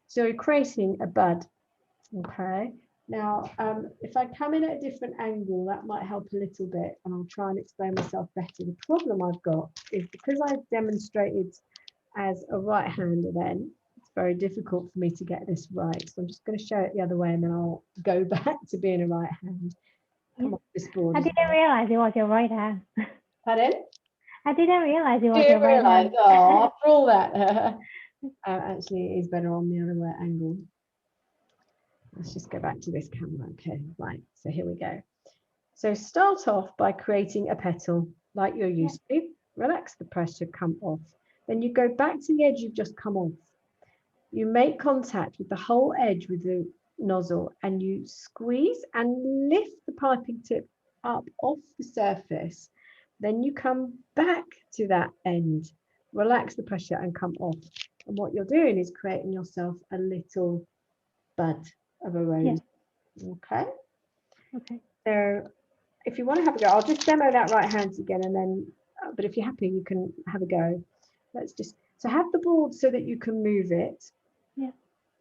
So you're creating a bud. Okay. Now, if I come in at a different angle, that might help a little bit, and I'll try and explain myself better. The problem I've got is because I've demonstrated as a right-hander then, it's very difficult for me to get this right. So I'm just going to show it the other way and then I'll go back to being a right hand. Come off this board. I didn't realize it was your right hand. Pardon? I didn't realize it was You your right hand. Oh, after all that. Actually, it is better on the other way angle. Let's just go back to this camera. Okay, right. So here we go. So start off by creating a petal like you're used to. Relax the pressure, come off. Then you go back to the edge you've just come off. You make contact with the whole edge with the nozzle and you squeeze and lift the piping tip up off the surface. Then you come back to that end, relax the pressure and come off. And what you're doing is creating yourself a little bud of a rose. Okay. Okay. So if you want to have a go, I'll just demo that right hand again, and then, but if you're happy, you can have a go. Let's just, so have the board so that you can move it. Yeah.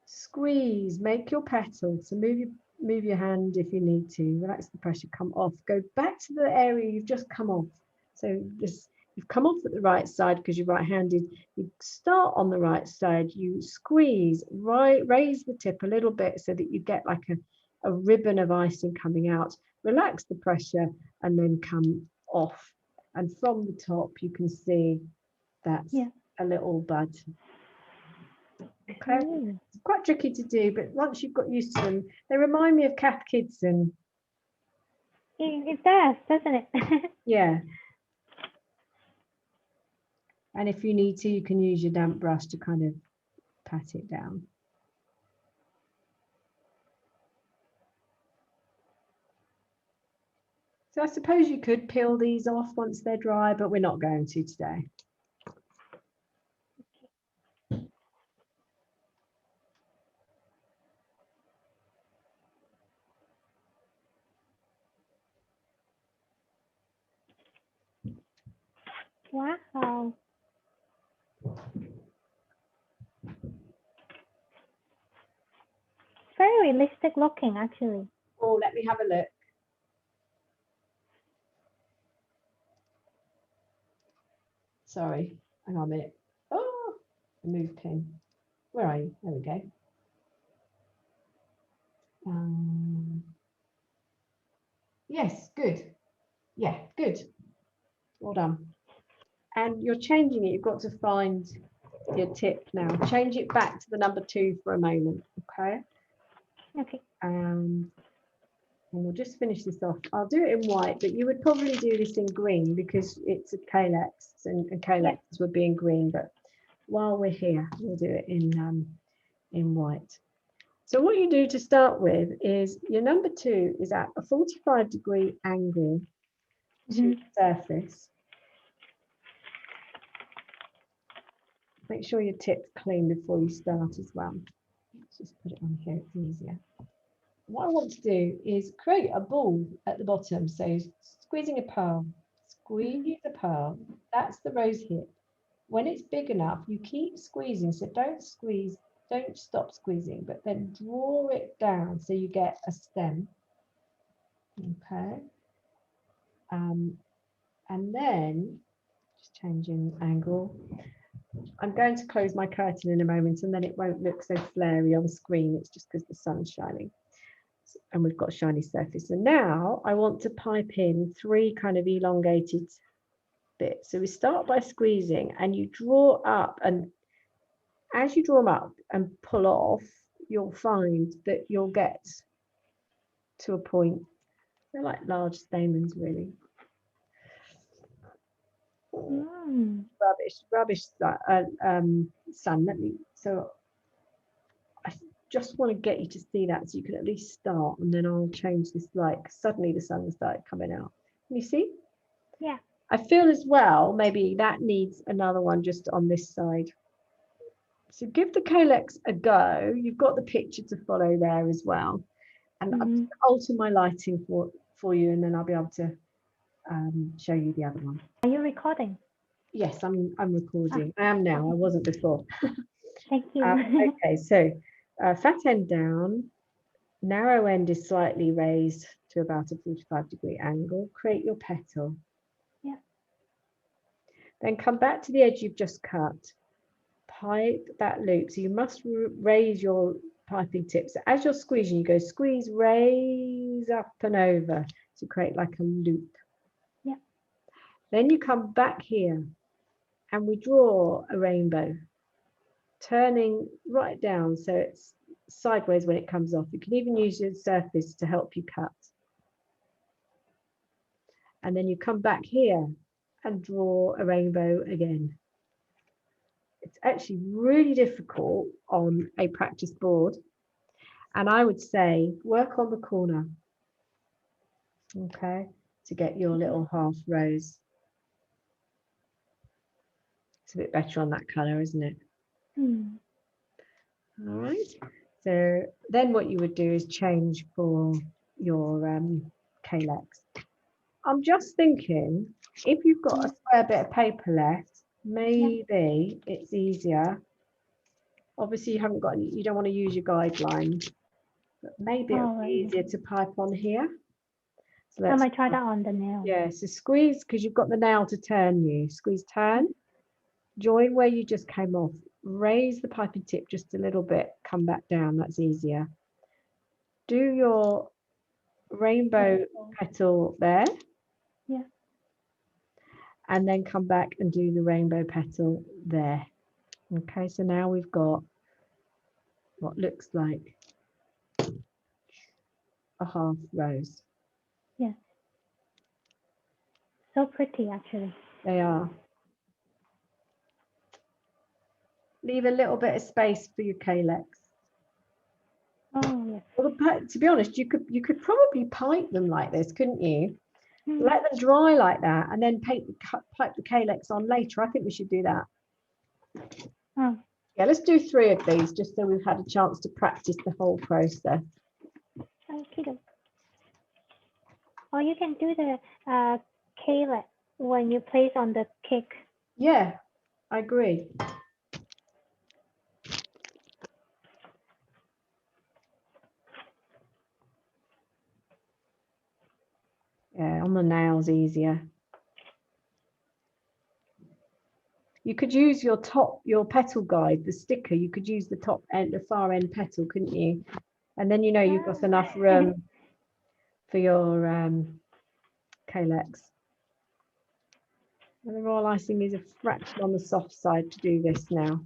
Squeeze, make your petal. So move your hand if you need to. Relax the pressure, come off. Go back to the area you've just come off. So just, you've come off at the right side because you're right-handed. You start on the right side. You squeeze, raise the tip a little bit so that you get like a ribbon of icing coming out. Relax the pressure and then come off. And from the top, you can see that's a little bud. Okay, it's quite tricky to do, but once you've got used to them, they remind me of Kath Kidson. It does, doesn't it? Yeah. And if you need to, you can use your damp brush to kind of pat it down. So I suppose you could peel these off once they're dry, but we're not going to today. Wow. Very realistic looking, actually. Oh, let me have a look. Sorry, hang on a minute. Oh, move pin. Where are you? There we go. Yes, good. Yeah, good. Well done. And you're changing it. You've got to find your tip now. Change it back to the number 2 for a moment. Okay. Okay. And we'll just finish this off. I'll do it in white, but you would probably do this in green because it's a calyx, and calyx would be in green. But while we're here, we'll do it in white. So what you do to start with is your number 2 is at a 45-degree angle to the surface. Make sure your tip's clean before you start as well. Let's just put it on here, it's easier. What I want to do is create a ball at the bottom. So squeezing a pearl, squeeze a pearl. That's the rose hip. When it's big enough, you keep squeezing. So don't squeeze, don't stop squeezing, but then draw it down so you get a stem. Okay. And then just changing angle. I'm going to close my curtain in a moment, and then it won't look so flary on the screen. It's just because the sun's shining. And we've got a shiny surface. And now I want to pipe in 3 kind of elongated bits. So we start by squeezing, and you draw up, and as you draw them up and pull off, you'll find that you'll get to a point. They're like large stamens, really. Rubbish sun. So I just want to get you to see that so you can at least start, and then I'll change this light. Suddenly the sun started coming out. Can you see? Yeah. I feel as well maybe that needs another one just on this side. So give the calyx a go. You've got the picture to follow there as well. And I'll just alter my lighting for you, and then I'll be able to show you the other one. Are you recording? Yes, I'm recording. I am now. I wasn't before. Thank you. Okay, so fat end down, narrow end is slightly raised to about a 45-degree angle. Create your petal. Yeah. Then come back to the edge you've just cut. Pipe that loop. So you must raise your piping tip. So as you're squeezing, you go squeeze, raise up and over to create like a loop. Yeah. Then you come back here and we draw a rainbow, turning right down so it's sideways when it comes off. You can even use your surface to help you cut. And then you come back here and draw a rainbow again. It's actually really difficult on a practice board. And I would say work on the corner, okay, to get your little half rose. It's a bit better on that colour, isn't it? All right. So then what you would do is change for your calyx. I'm just thinking, if you've got a square bit of paper left, maybe it's easier. Obviously, you haven't got any, you don't want to use your guideline, but maybe it'll be easier to pipe on here. So I might try that on the nail. Yeah, so squeeze, because you've got the nail to turn you. Squeeze, turn, join where you just came off. Raise the piping tip just a little bit, come back down, that's easier. Do your rainbow petal there. Yeah. And then come back and do the rainbow petal there. Okay, so now we've got what looks like a half rose. Yeah. So pretty, actually. They are. Leave a little bit of space for your calyx. Oh, yes. Well, to be honest, you could probably pipe them like this, couldn't you? Let them dry like that, and then pipe the calyx on later. I think we should do that. Oh. Yeah, let's do 3 of these, just so we've had a chance to practice the whole process. Okay. Or you can do the calyx when you place on the cake. Yeah, I agree. Yeah, on the nails easier. You could use your petal guide, the sticker. You could use the top end, the far end petal, couldn't you? And then you know you've got enough room for your calyx. And the royal icing is a fraction on the soft side to do this now.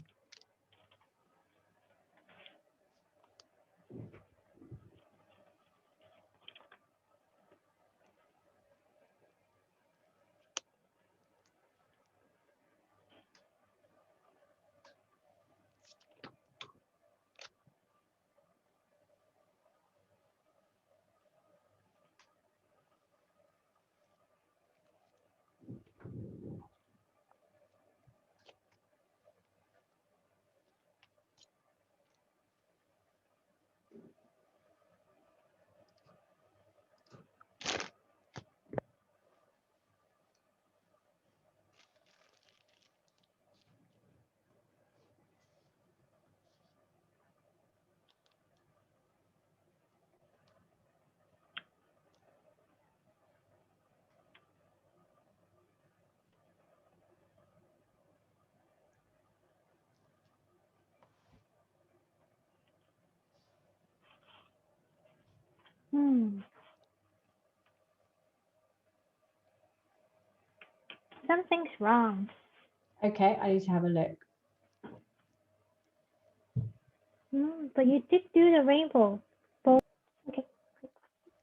Something's wrong. Okay, I need to have a look. But you did do the rainbow. Okay.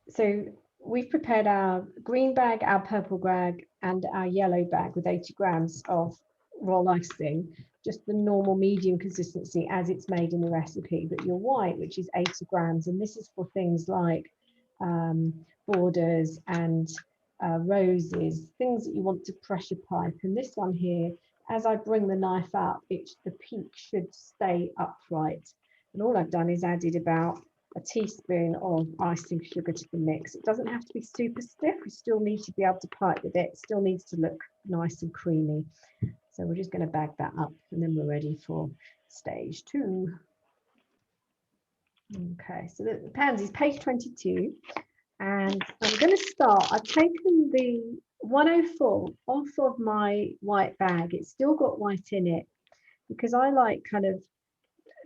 So we've prepared our green bag, our purple bag, and our yellow bag with 80 grams of raw icing, just the normal medium consistency as it's made in the recipe. But your white, which is 80 grams, and this is for things like borders and roses, things that you want to pressure pipe. And this one here as I bring the knife up, the peak should stay upright. And all I've done is added about a teaspoon of icing sugar to the mix. It doesn't have to be super stiff. We still need to be able to pipe with it. It still needs to look nice and creamy. So we're just going to bag that up and then we're ready for stage 2. Okay, so the pansies, page 22. And I'm going to start. I've taken the 104 off of my white bag. It's still got white in it because I like kind of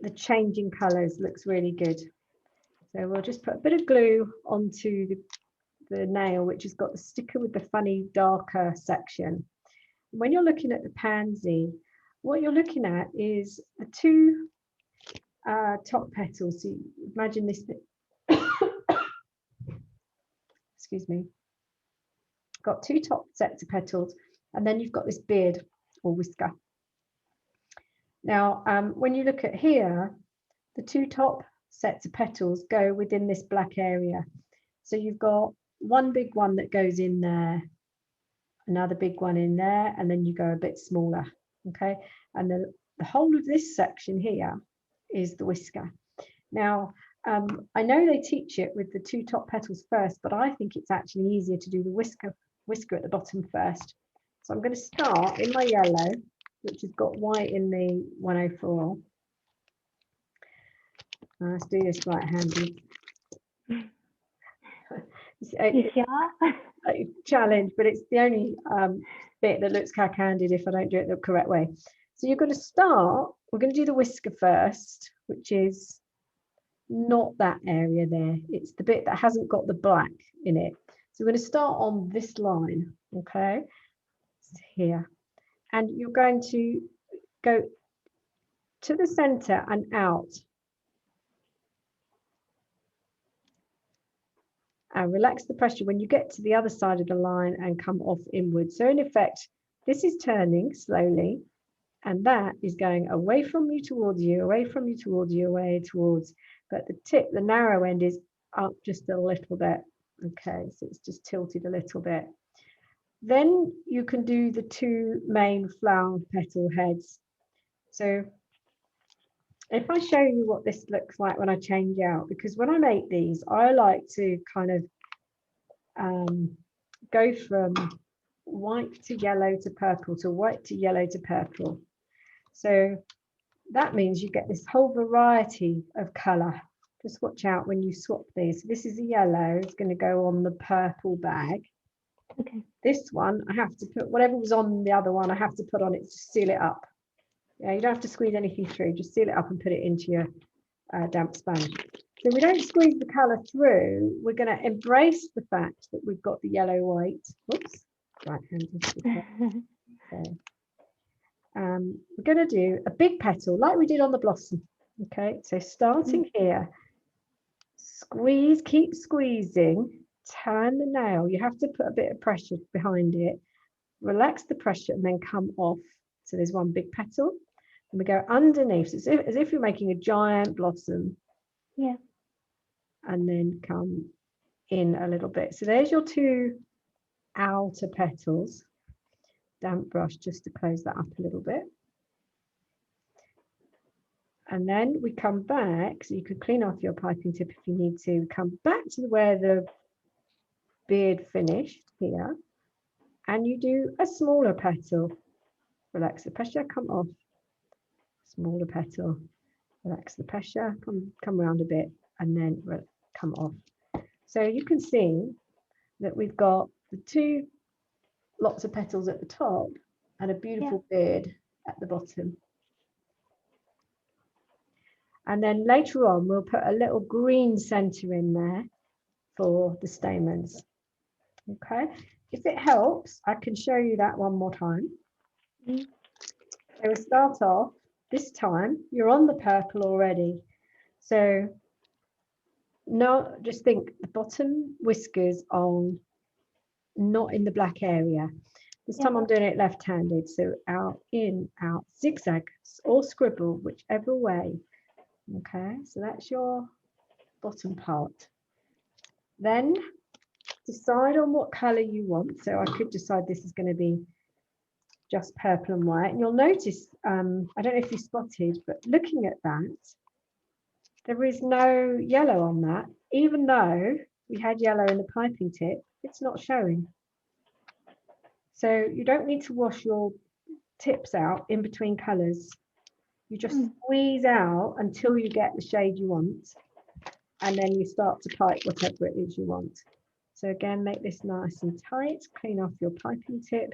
the changing colours, looks really good. So we'll just put a bit of glue onto the nail, which has got the sticker with the funny darker section. When you're looking at the pansy, what you're looking at is the 2 top petals. So imagine this bit. Excuse me. Got 2 top sets of petals, and then you've got this beard or whisker. Now, when you look at here, the 2 top sets of petals go within this black area. So you've got one big one that goes in there, another big one in there, and then you go a bit smaller. Okay, and the whole of this section here is the whisker. Now, I know they teach it with the 2 top petals first, but I think it's actually easier to do the whisker at the bottom first. So I'm going to start in my yellow, which has got white in the 104. Let's do this right-handed. It's a challenge, but it's the only bit that looks cack-handed if I don't do it the correct way. So you're going to start, we're going to do the whisker first, which is not that area there. It's the bit that hasn't got the black in it. So we're going to start on this line, okay? It's here. And you're going to go to the center and out. And relax the pressure when you get to the other side of the line and come off inward. So in effect, this is turning slowly, and that is going away from you towards you, away from you towards you, away towards, but the tip, the narrow end is up just a little bit. Okay, so it's just tilted a little bit. Then you can do the 2 main flower petal heads. So if I show you what this looks like when I change out, because when I make these, I like to kind of go from white to yellow to purple to white to yellow to purple. So that means you get this whole variety of colour. Just watch out when you swap these. So this is a yellow, it's going to go on the purple bag. Okay. This one, I have to put whatever was on the other one, I have to put on it to seal it up. Yeah, you don't have to squeeze anything through, just seal it up and put it into your damp sponge. So we don't squeeze the colour through, we're going to embrace the fact that we've got the yellow white. Oops, right-handed. Okay. We're going to do a big petal like we did on the blossom. Okay, so starting here, squeeze, keep squeezing, turn the nail. You have to put a bit of pressure behind it, relax the pressure and then come off. So there's one big petal and we go underneath, so as if you're making a giant blossom. Yeah. And then come in a little bit. So there's your 2 outer petals. Damp brush just to close that up a little bit. And then we come back, so you could clean off your piping tip if you need to, come back to where the beard finished here, and you do a smaller petal. Relax the pressure, come off. Smaller petal, relax the pressure, come round a bit, and then come off. So you can see that we've got the 2 lots of petals at the top and a beautiful beard at the bottom. And then later on, we'll put a little green center in there for the stamens. Okay, if it helps, I can show you that one more time. So we'll start off, this time, you're on the purple already. So no, just think the bottom whiskers on, not in the black area. This time I'm doing it left-handed, so out, in, out, zigzag or scribble, whichever way. Okay, so that's your bottom part. Then decide on what colour you want. So I could decide this is going to be just purple and white. And you'll notice, I don't know if you spotted, but looking at that, there is no yellow on that. Even though we had yellow in the piping tip, it's not showing. So you don't need to wash your tips out in between colours. You just squeeze out until you get the shade you want, and then you start to pipe whatever it is you want. So again, make this nice and tight, clean off your piping tip,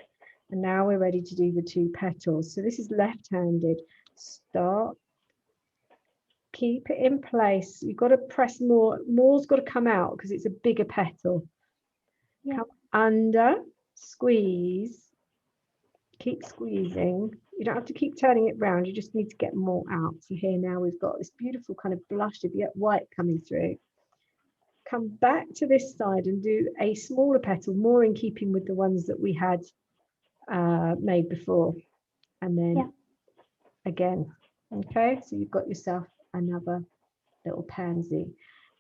and now we're ready to do the 2 petals. So this is left-handed. Start, keep it in place. You've got to press more. More's got to come out because it's a bigger petal. Yeah. Come under, squeeze, keep squeezing. You don't have to keep turning it round, you just need to get more out. So here now we've got this beautiful kind of blush of white coming through. Come back to this side and do a smaller petal, more in keeping with the ones that we had made before. And then again, okay, so you've got yourself another little pansy.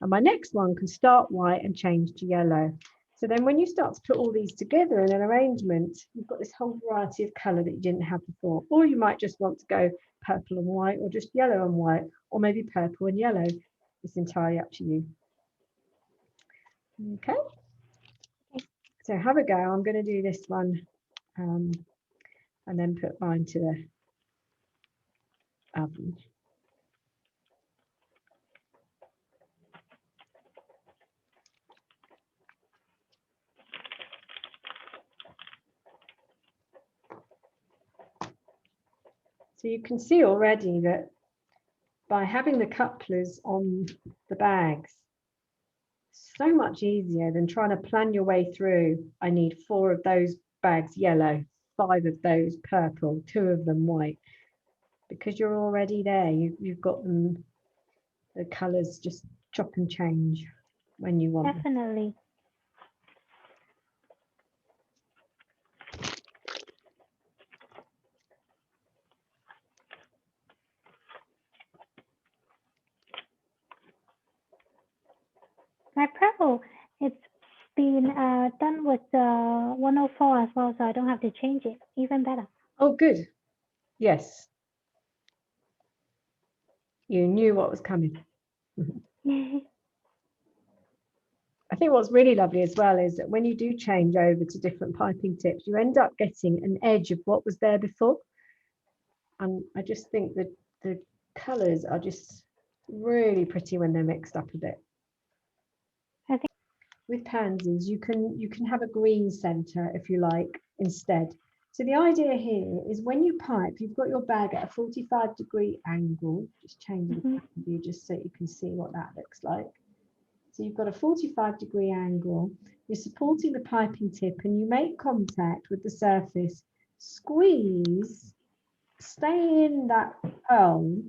And my next one can start white and change to yellow. So then when you start to put all these together in an arrangement, you've got this whole variety of colour that you didn't have before. Or you might just want to go purple and white, or just yellow and white, or maybe purple and yellow. It's entirely up to you. Okay. So have a go. I'm going to do this one and then put mine to the oven. So you can see already that by having the couplers on the bags, so much easier than trying to plan your way through. I need 4 of those bags yellow, 5 of those purple, 2 of them white, because you're already there. You've got them, the colours, just chop and change when you want. Definitely. My purple, it's been done with 104 as well, so I don't have to change it. Even better. Oh, good. Yes. You knew what was coming. I think what's really lovely as well is that when you do change over to different piping tips, you end up getting an edge of what was there before. And I just think that the colours are just really pretty when they're mixed up a bit. I think with pansies, you can have a green centre if you like instead. So the idea here is when you pipe, you've got your bag at a 45-degree angle. Just change the view just so you can see what that looks like. So you've got a 45-degree angle. You're supporting the piping tip and you make contact with the surface. Squeeze, stay in that pearl,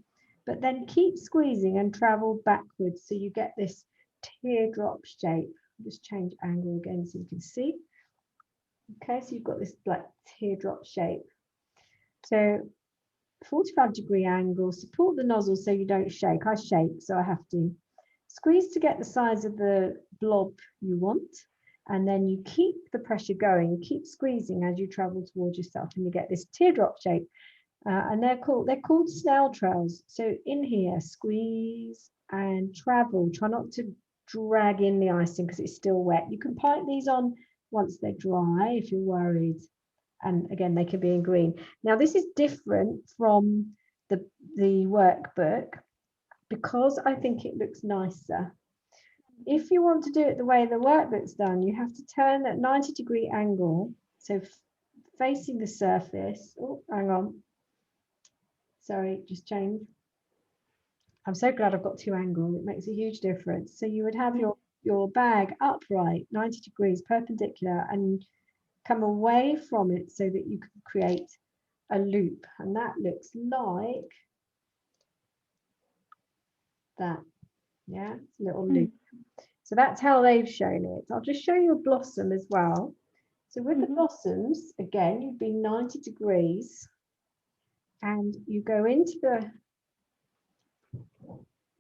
but then keep squeezing and travel backwards so you get this teardrop shape. Just change angle again so you can see. Okay, so you've got this like teardrop shape. So 45-degree angle, support the nozzle so you don't shake. I shake, so I have to. Squeeze to get the size of the blob you want, and then you keep the pressure going, keep squeezing as you travel towards yourself, and you get this teardrop shape. And they're called snail trails. So in here, squeeze and travel. Try not to drag in the icing because it's still wet. You can pipe these on once they're dry if you're worried. And again, they can be in green. Now this is different from the workbook because I think it looks nicer. If you want to do it the way the workbook's done, you have to turn at 90-degree angle. So facing the surface. Oh, hang on. Sorry, just change. I'm so glad I've got 2 angles. It makes a huge difference. So you would have your bag upright, 90 degrees perpendicular, and come away from it so that you can create a loop. And that looks like that. Yeah, it's a little loop. So that's how they've shown it. I'll just show you a blossom as well. So with the blossoms, again, you'd be 90 degrees and you go into the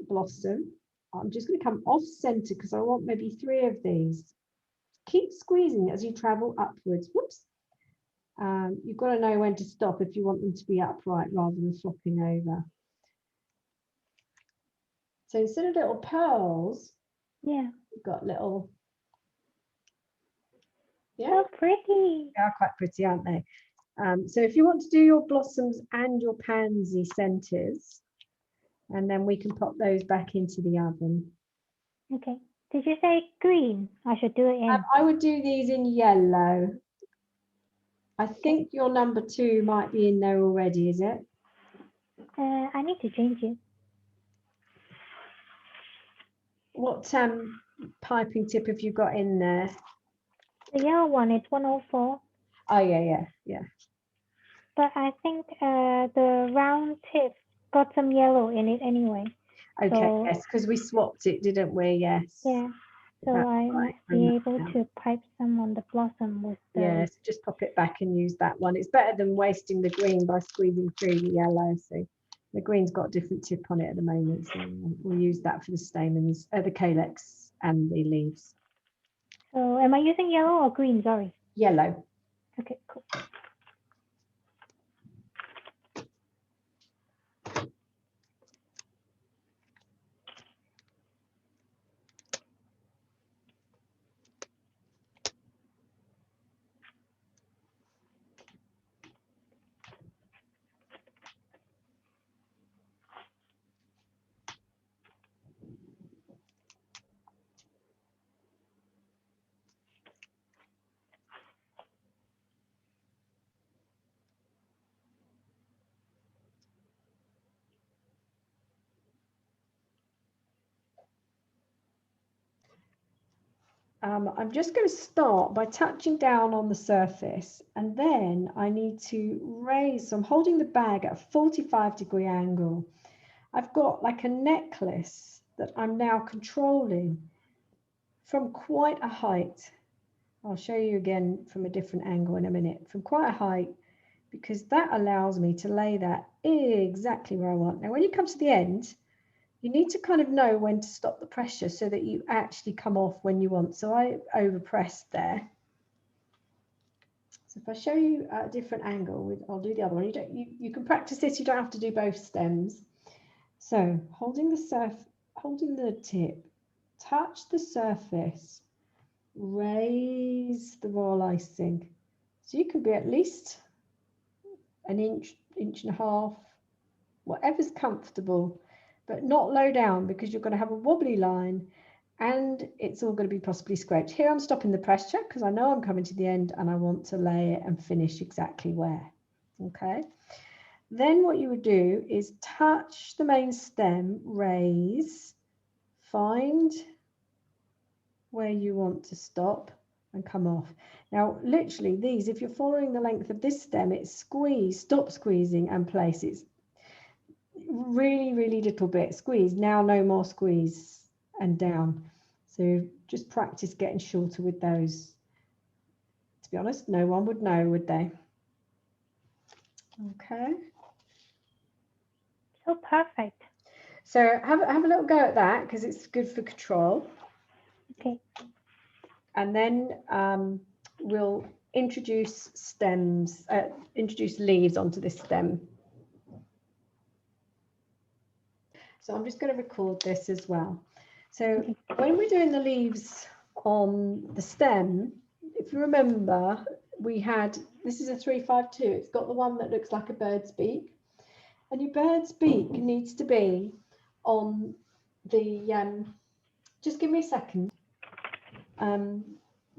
blossom. I'm just going to come off center because I want maybe 3 of these. Keep squeezing as you travel upwards. Whoops. You've got to know when to stop if you want them to be upright rather than flopping over. So instead of little pearls, Yeah. you've got little, yeah, So pretty. they are quite pretty, aren't they? So if you want to do your blossoms and your pansy centers, and then we can pop those back into the oven. Okay. Did you say green? I should do it in. I would do these in yellow. I think your number 2 might be in there already, is it? I need to change it. What piping tip have you got in there? The yellow one is 104. Oh, yeah. But I think the round tip got some yellow in it anyway. Okay, So, yes, because we swapped it, didn't we? Yes. yeah. So That's I right, must be able to pipe some on the blossom with the. Yes, just pop it back and use that one. It's better than wasting the green by squeezing through the yellow. So the green's got a different tip on it at the moment. So we'll use that for the stamens, the calyx and the leaves. So am I using yellow or green? Sorry. Yellow. Okay, cool. I'm just going to start by touching down on the surface, and then I need to raise, so I'm holding the bag at a 45-degree angle. I've got like a necklace that I'm now controlling from quite a height. I'll show you again from a different angle in a minute, from quite a height, because that allows me to lay that exactly where I want. Now, when you come to the end, you need to kind of know when to stop the pressure so that you actually come off when you want. So I overpressed there. So if I show you a different angle, I'll do the other one. You can practice this. You don't have to do both stems. So holding the tip, touch the surface, raise the royal icing. So you can be at least an inch, inch and a half, whatever's comfortable, but not low down, because you're going to have a wobbly line and it's all going to be possibly scraped. Here I'm stopping the pressure because I know I'm coming to the end and I want to lay it and finish exactly where. Okay. Then what you would do is touch the main stem, raise, find where you want to stop and come off. Now, literally these, if you're following the length of this stem, it's squeeze, stop squeezing and place. It's really, really little bit squeeze. Now no more squeeze and down. So just practice getting shorter with those. To be honest, no one would know, would they? Okay. So perfect. So have a little go at that because it's good for control. Okay. And then we'll introduce leaves onto this stem. So I'm just going to record this as well. So when we're doing the leaves on the stem, if you remember, this is a 352. It's got the one that looks like a bird's beak. And your bird's beak needs to be on the, just give me a second. The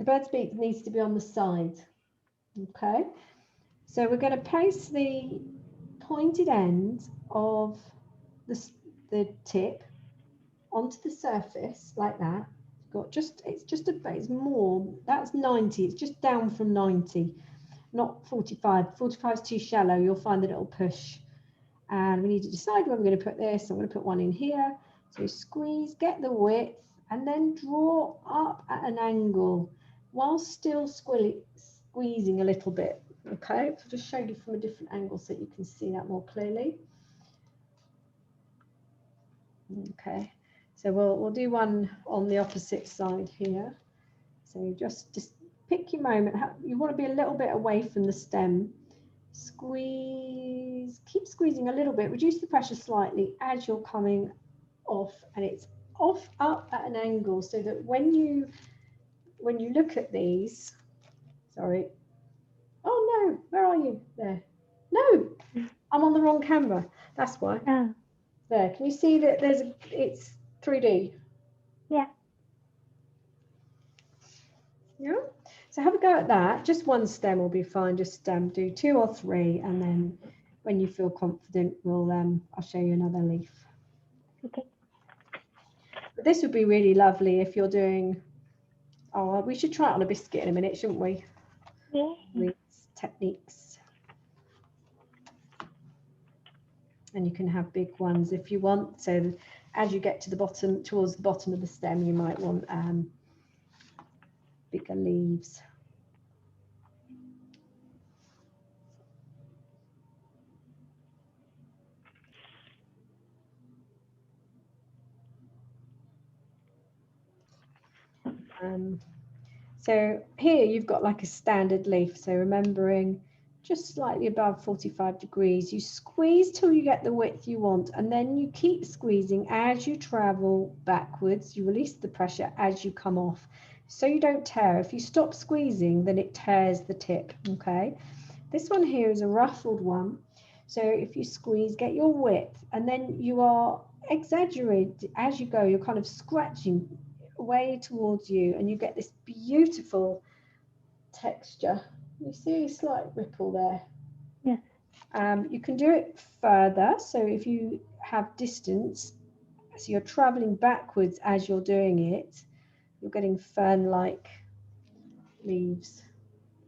bird's beak needs to be on the side. Okay. So we're going to place the pointed end of the tip onto the surface like that. It's more, that's 90, it's just down from 90, not 45. 45 is too shallow, you'll find that it'll push. And we need to decide where we're going to put this. I'm going to put one in here. So squeeze, get the width, and then draw up at an angle while still squeezing a little bit. Okay, so just show you from a different angle so you can see that more clearly. Okay, so we'll do one on the opposite side here. So just pick your moment. You want to be a little bit away from the stem. Squeeze, keep squeezing a little bit, reduce the pressure slightly as you're coming off, and it's off up at an angle so that when you look at these, sorry, oh no, where are you? There. No, I'm on the wrong camera. That's why. Oh, There, can you see that it's 3D? yeah. Yeah. So have a go at that. Just one stem will be fine. Just do 2 or 3, and then when you feel confident, I'll show you another leaf. Okay. But this would be really lovely if you're doing. Oh, we should try it on a biscuit in a minute, shouldn't we? Yeah. These techniques. And you can have big ones if you want. So as you get to the bottom, towards the bottom of the stem, you might want bigger leaves. So here you've got like a standard leaf. So remembering just slightly above 45 degrees, you squeeze till you get the width you want, and then you keep squeezing as you travel backwards. You release the pressure as you come off, so you don't tear. If you stop squeezing, then it tears the tip, okay? This one here is a ruffled one. So if you squeeze, get your width, and then you are exaggerated as you go. You're kind of scratching way towards you, and you get this beautiful texture. You see a slight ripple there. Yeah. You can do it further. So if you have distance, so you're traveling backwards as you're doing it, you're getting fern-like leaves.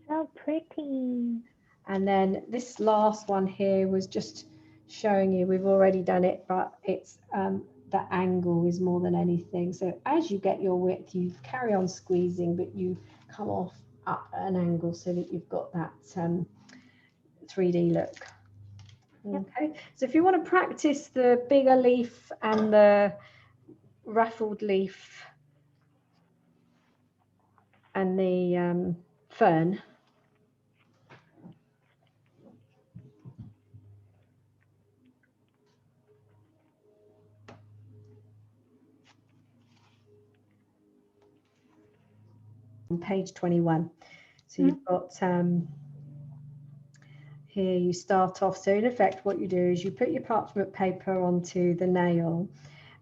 So pretty. And then this last one here was just showing you, we've already done it, but it's the angle is more than anything. So as you get your width, you carry on squeezing, but you come off up at an angle so that you've got that 3D look. Okay, so if you want to practice the bigger leaf and the ruffled leaf and the fern, on page 21. So you've got here you start off. So in effect, what you do is you put your parchment paper onto the nail,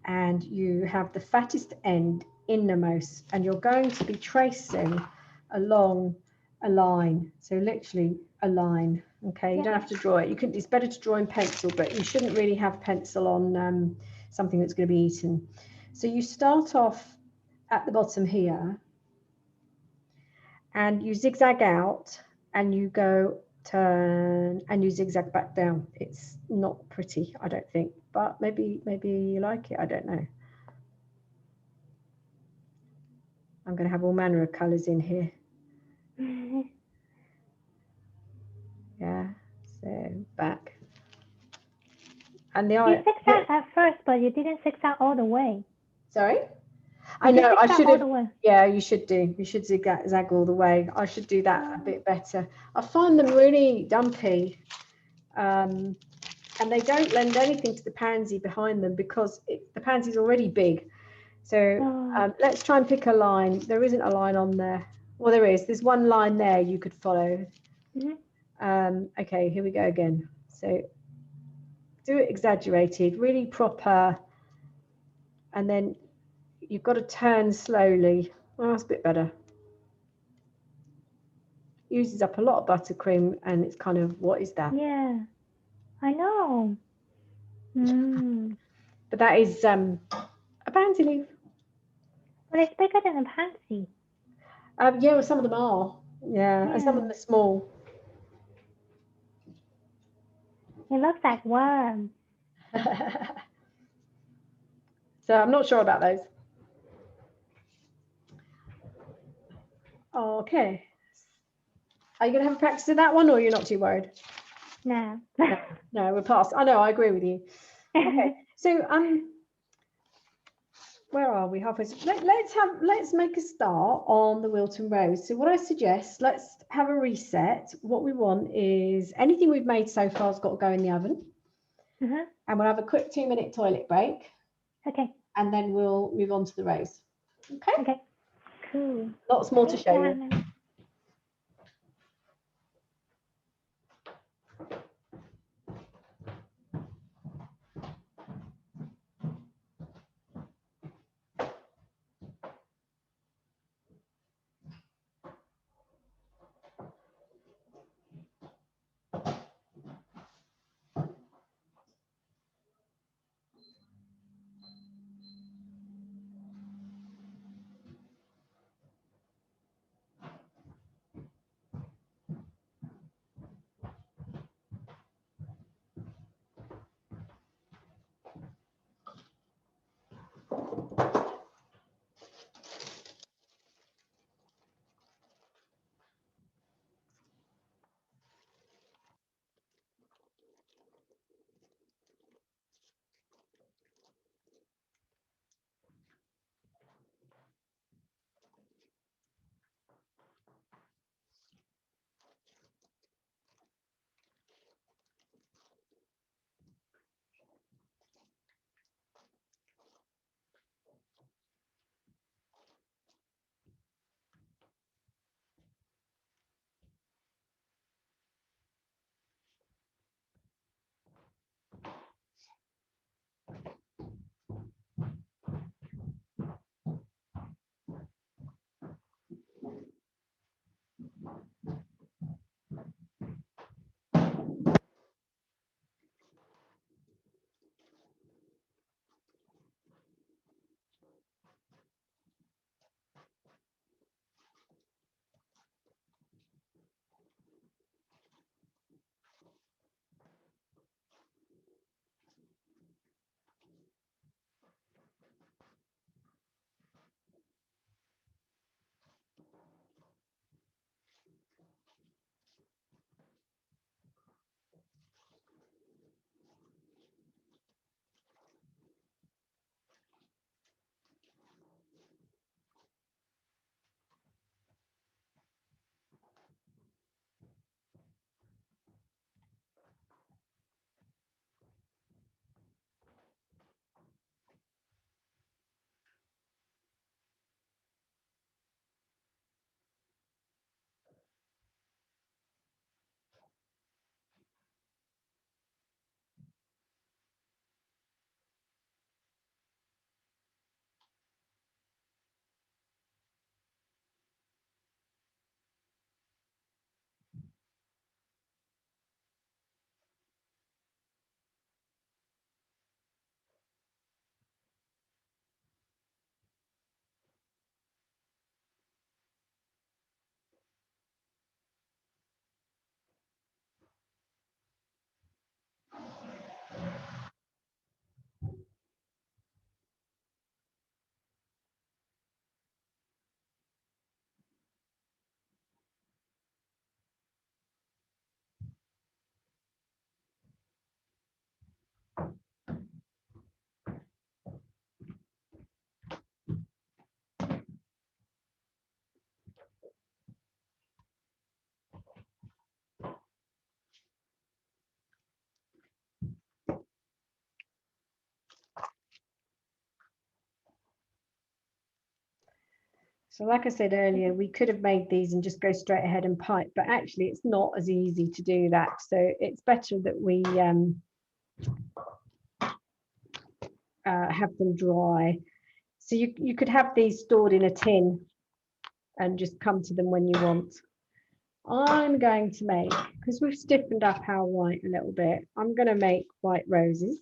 and you have the fattest end innermost, and you're going to be tracing along a line. So literally a line. Okay, you don't have to draw it. It's better to draw in pencil, but you shouldn't really have pencil on something that's going to be eaten. So you start off at the bottom here, and you zigzag out, and you go turn, and you zigzag back down. It's not pretty, I don't think, but maybe you like it. I don't know. I'm going to have all manner of colours in here. Yeah, so back. And the You zigzag at first, but you didn't zigzag all the way. Sorry? I know, I should have. Way. Yeah, you should do. You should zigzag all the way. I should do that a bit better. I find them really dumpy. And they don't lend anything to the pansy behind them because the pansy's already big. So let's try and pick a line. There isn't a line on there. Well, there is. There's one line there you could follow. Okay, here we go again. So do it exaggerated, really proper, and then you've got to turn slowly. Oh, that's a bit better. Uses up a lot of buttercream, and it's kind of, what is that? Yeah, I know. But that is a pansy leaf. But it's bigger than a pansy. Yeah, well, some of them are. Yeah, and some of them are small. It looks like worm. So I'm not sure about those. Okay. Are you going to have a practice of that one, or you're not too worried? No. No, we're past. I know, I agree with you. Okay. So where are we? Halfway. Let's make a start on the Wilton rose. So what I suggest, let's have a reset. What we want is anything we've made so far has got to go in the oven. And we'll have a quick 2-minute toilet break. Okay. And then we'll move on to the rose. Okay. Okay. Cool. Lots more to show you. So like I said earlier, we could have made these and just go straight ahead and pipe, but actually it's not as easy to do that. So it's better that we have them dry. So you could have these stored in a tin and just come to them when you want. I'm going to make, because we've stiffened up our white a little bit, I'm going to make white roses.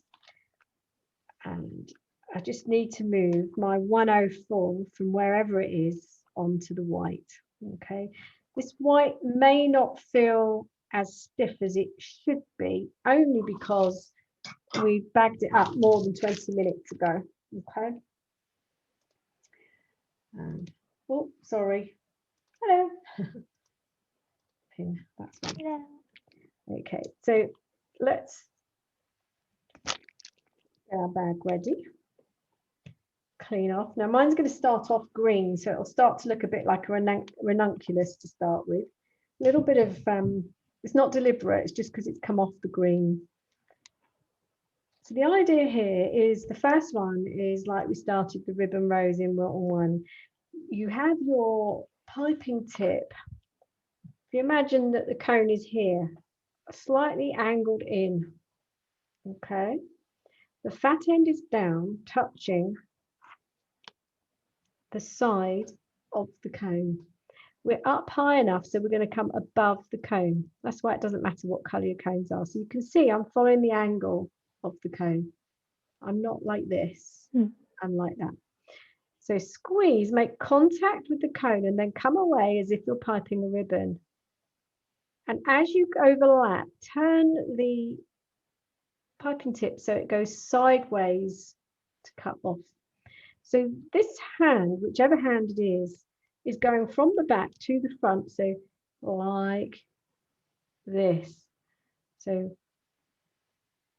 And I just need to move my 104 from wherever it is onto the white. Okay, this white may not feel as stiff as it should be, only because we bagged it up more than 20 minutes ago. Okay. Oh, sorry. Hello. Pin. That's fine. Yeah. Okay, so let's get our bag ready. clean off. Now mine's going to start off green, so it'll start to look a bit like a ranunculus to start with. A little bit of, it's not deliberate, it's just because it's come off the green. So the idea here is the first one is like we started the ribbon rose in Wilton 1. You have your piping tip. If you imagine that the cone is here, slightly angled in, okay? The fat end is down, touching the side of the cone. We're up high enough, so we're going to come above the cone. That's why it doesn't matter what colour your cones are. So you can see I'm following the angle of the cone. I'm not like this, I'm like that. So squeeze, make contact with the cone and then come away as if you're piping a ribbon. And as you overlap, turn the piping tip so it goes sideways to cut off. So this hand, whichever hand it is going from the back to the front, so like this. So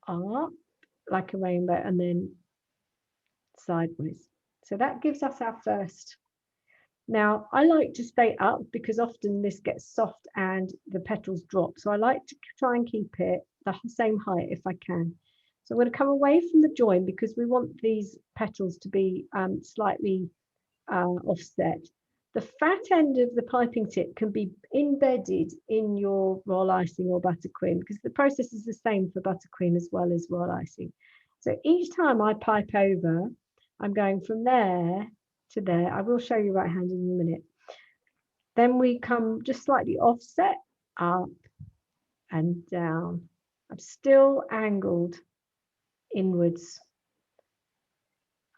up like a rainbow and then sideways. So that gives us our first. Now I like to stay up because often this gets soft and the petals drop. So I like to try and keep it the same height if I can. So I'm going to come away from the join because we want these petals to be slightly offset. The fat end of the piping tip can be embedded in your royal icing or buttercream because the process is the same for buttercream as well as royal icing. So each time I pipe over, I'm going from there to there. I will show you right handed in a minute. Then we come just slightly offset, up and down. I'm still angled inwards,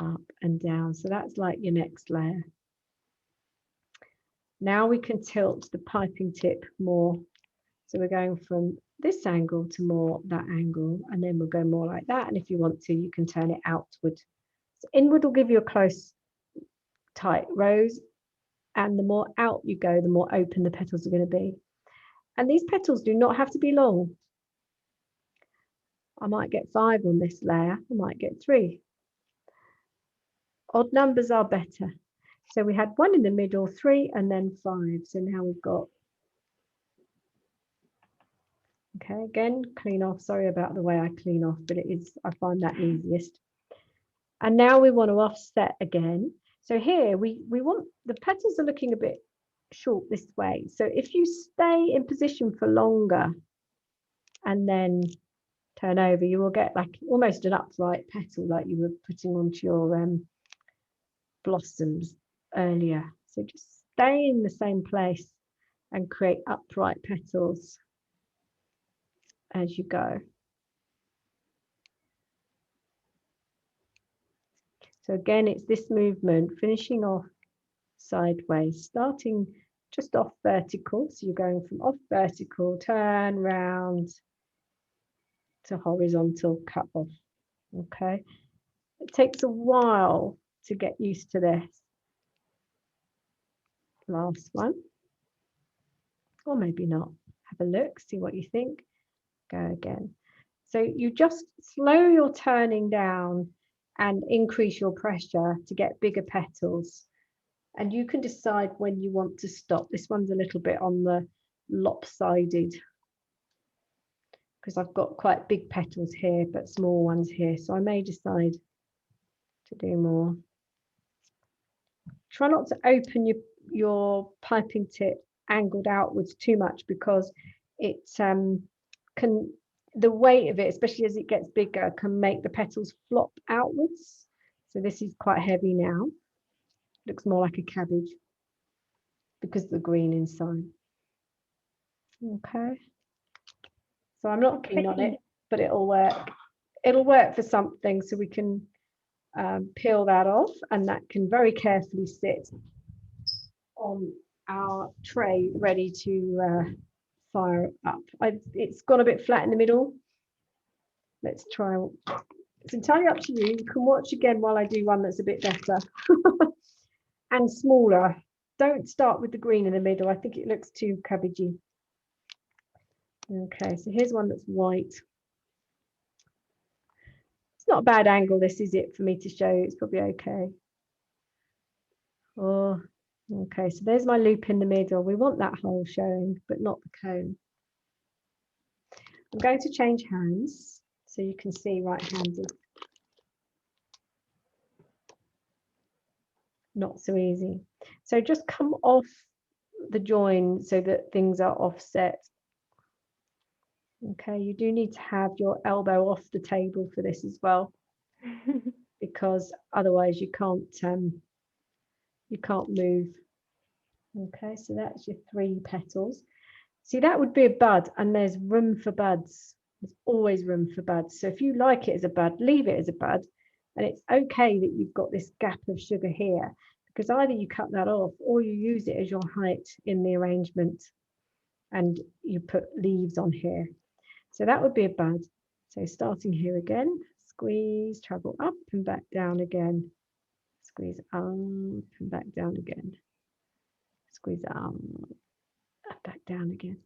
up and down. So that's like your next layer. Now we can tilt the piping tip more. So we're going from this angle to more that angle, and then we'll go more like that. And if you want to, you can turn it outward. So inward will give you a close, tight rose. And the more out you go, the more open the petals are going to be. And these petals do not have to be long. I might get 5 on this layer. I might get 3. Odd numbers are better. So we had 1 in the middle, 3, and then 5. So now we've got, okay, again, clean off. Sorry about the way I clean off, but it is, I find that easiest. And now we want to offset again. So here we want, the petals are looking a bit short this way. So if you stay in position for longer and then turn over, you will get like almost an upright petal like you were putting onto your blossoms earlier. So just stay in the same place and create upright petals as you go. So again, it's this movement, finishing off sideways, starting just off vertical. So you're going from off vertical, turn round to horizontal, cut off. Okay. It takes a while to get used to this. Last one. Or maybe not. Have a look, see what you think. Go again. So you just slow your turning down and increase your pressure to get bigger petals. And you can decide when you want to stop. This one's a little bit on the lopsided because I've got quite big petals here, but small ones here. So I may decide to do more. Try not to open your piping tip angled outwards too much because it can, the weight of it, especially as it gets bigger, can make the petals flop outwards. So this is quite heavy now. Looks more like a cabbage because of the green inside. Okay. So I'm not keen on it, but it'll work. It'll work for something, so we can peel that off, and that can very carefully sit on our tray ready to fire up. It's got a bit flat in the middle. Let's try. It's entirely up to you. You can watch again while I do one that's a bit better and smaller. Don't start with the green in the middle. I think it looks too cabbagey. Okay, so here's one that's white. It's not a bad angle, this is it for me to show you. It's probably okay. Oh, okay, so there's my loop in the middle. We want that hole showing, but not the cone. I'm going to change hands so you can see right-handed. Not so easy. So just come off the join so that things are offset. Okay, you do need to have your elbow off the table for this as well, because otherwise you can't move. Okay, so that's your 3 petals. See, that would be a bud, and there's room for buds. There's always room for buds. So if you like it as a bud, leave it as a bud. And it's okay that you've got this gap of sugar here, because either you cut that off or you use it as your height in the arrangement and you put leaves on here. So that would be a bud. So starting here again, squeeze, travel up and back down again. Squeeze up and back down again. Squeeze up, back down again.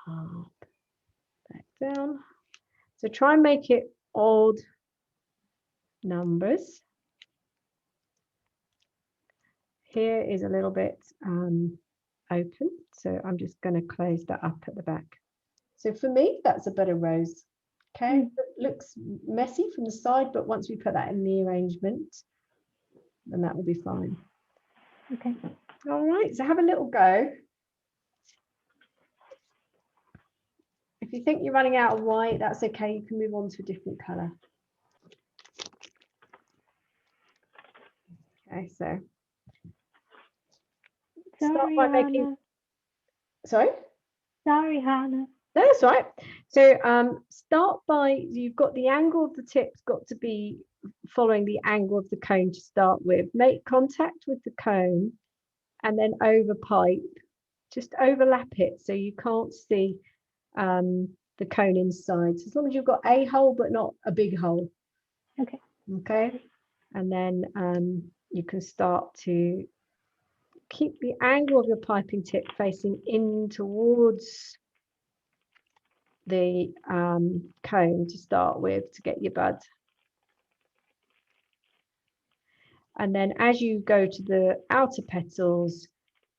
Up, back down. So try and make it odd numbers. Here is a little bit open, so I'm just going to close that up at the back. So for me, that's a bit of rose. Okay, it looks messy from the side, but once we put that in the arrangement, then that will be fine. Okay. All right, so have a little go. If you think you're running out of white, that's okay. You can move on to a different color. Okay, so start by making. Sorry. Sorry, Hannah. That's right. So start by, you've got the angle of the tips got to be following the angle of the cone to start with. Make contact with the cone and then over pipe. Just overlap it so you can't see the cone inside. So as long as you've got a hole but not a big hole. Okay. Okay. And then you can start to keep the angle of your piping tip facing in towards the cone to start with to get your bud. And then as you go to the outer petals,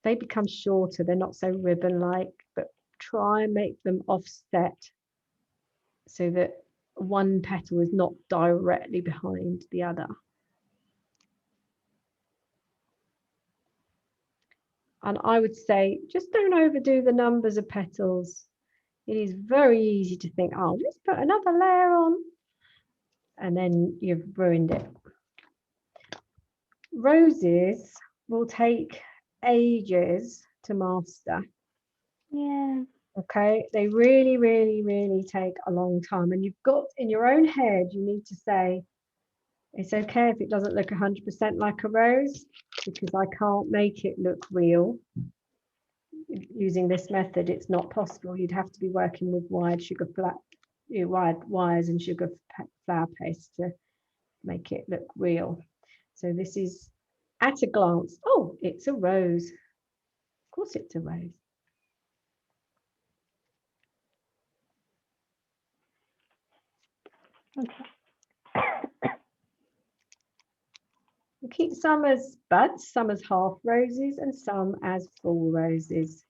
they become shorter. They're not so ribbon-like, but try and make them offset so that one petal is not directly behind the other. And I would say just don't overdo the numbers of petals. It is very easy to think, oh, let's put another layer on, and then you've ruined it. Roses will take ages to master. Yeah. Okay, they really, really, really take a long time. And you've got in your own head, you need to say, it's okay if it doesn't look 100% like a rose, because I can't make it look real. Using this method, it's not possible. You'd have to be working with wired wires and sugar flour paste to make it look real. So this is at a glance. Oh, it's a rose. Of course it's a rose. Okay. We keep some as buds, some as half roses, and some as full roses.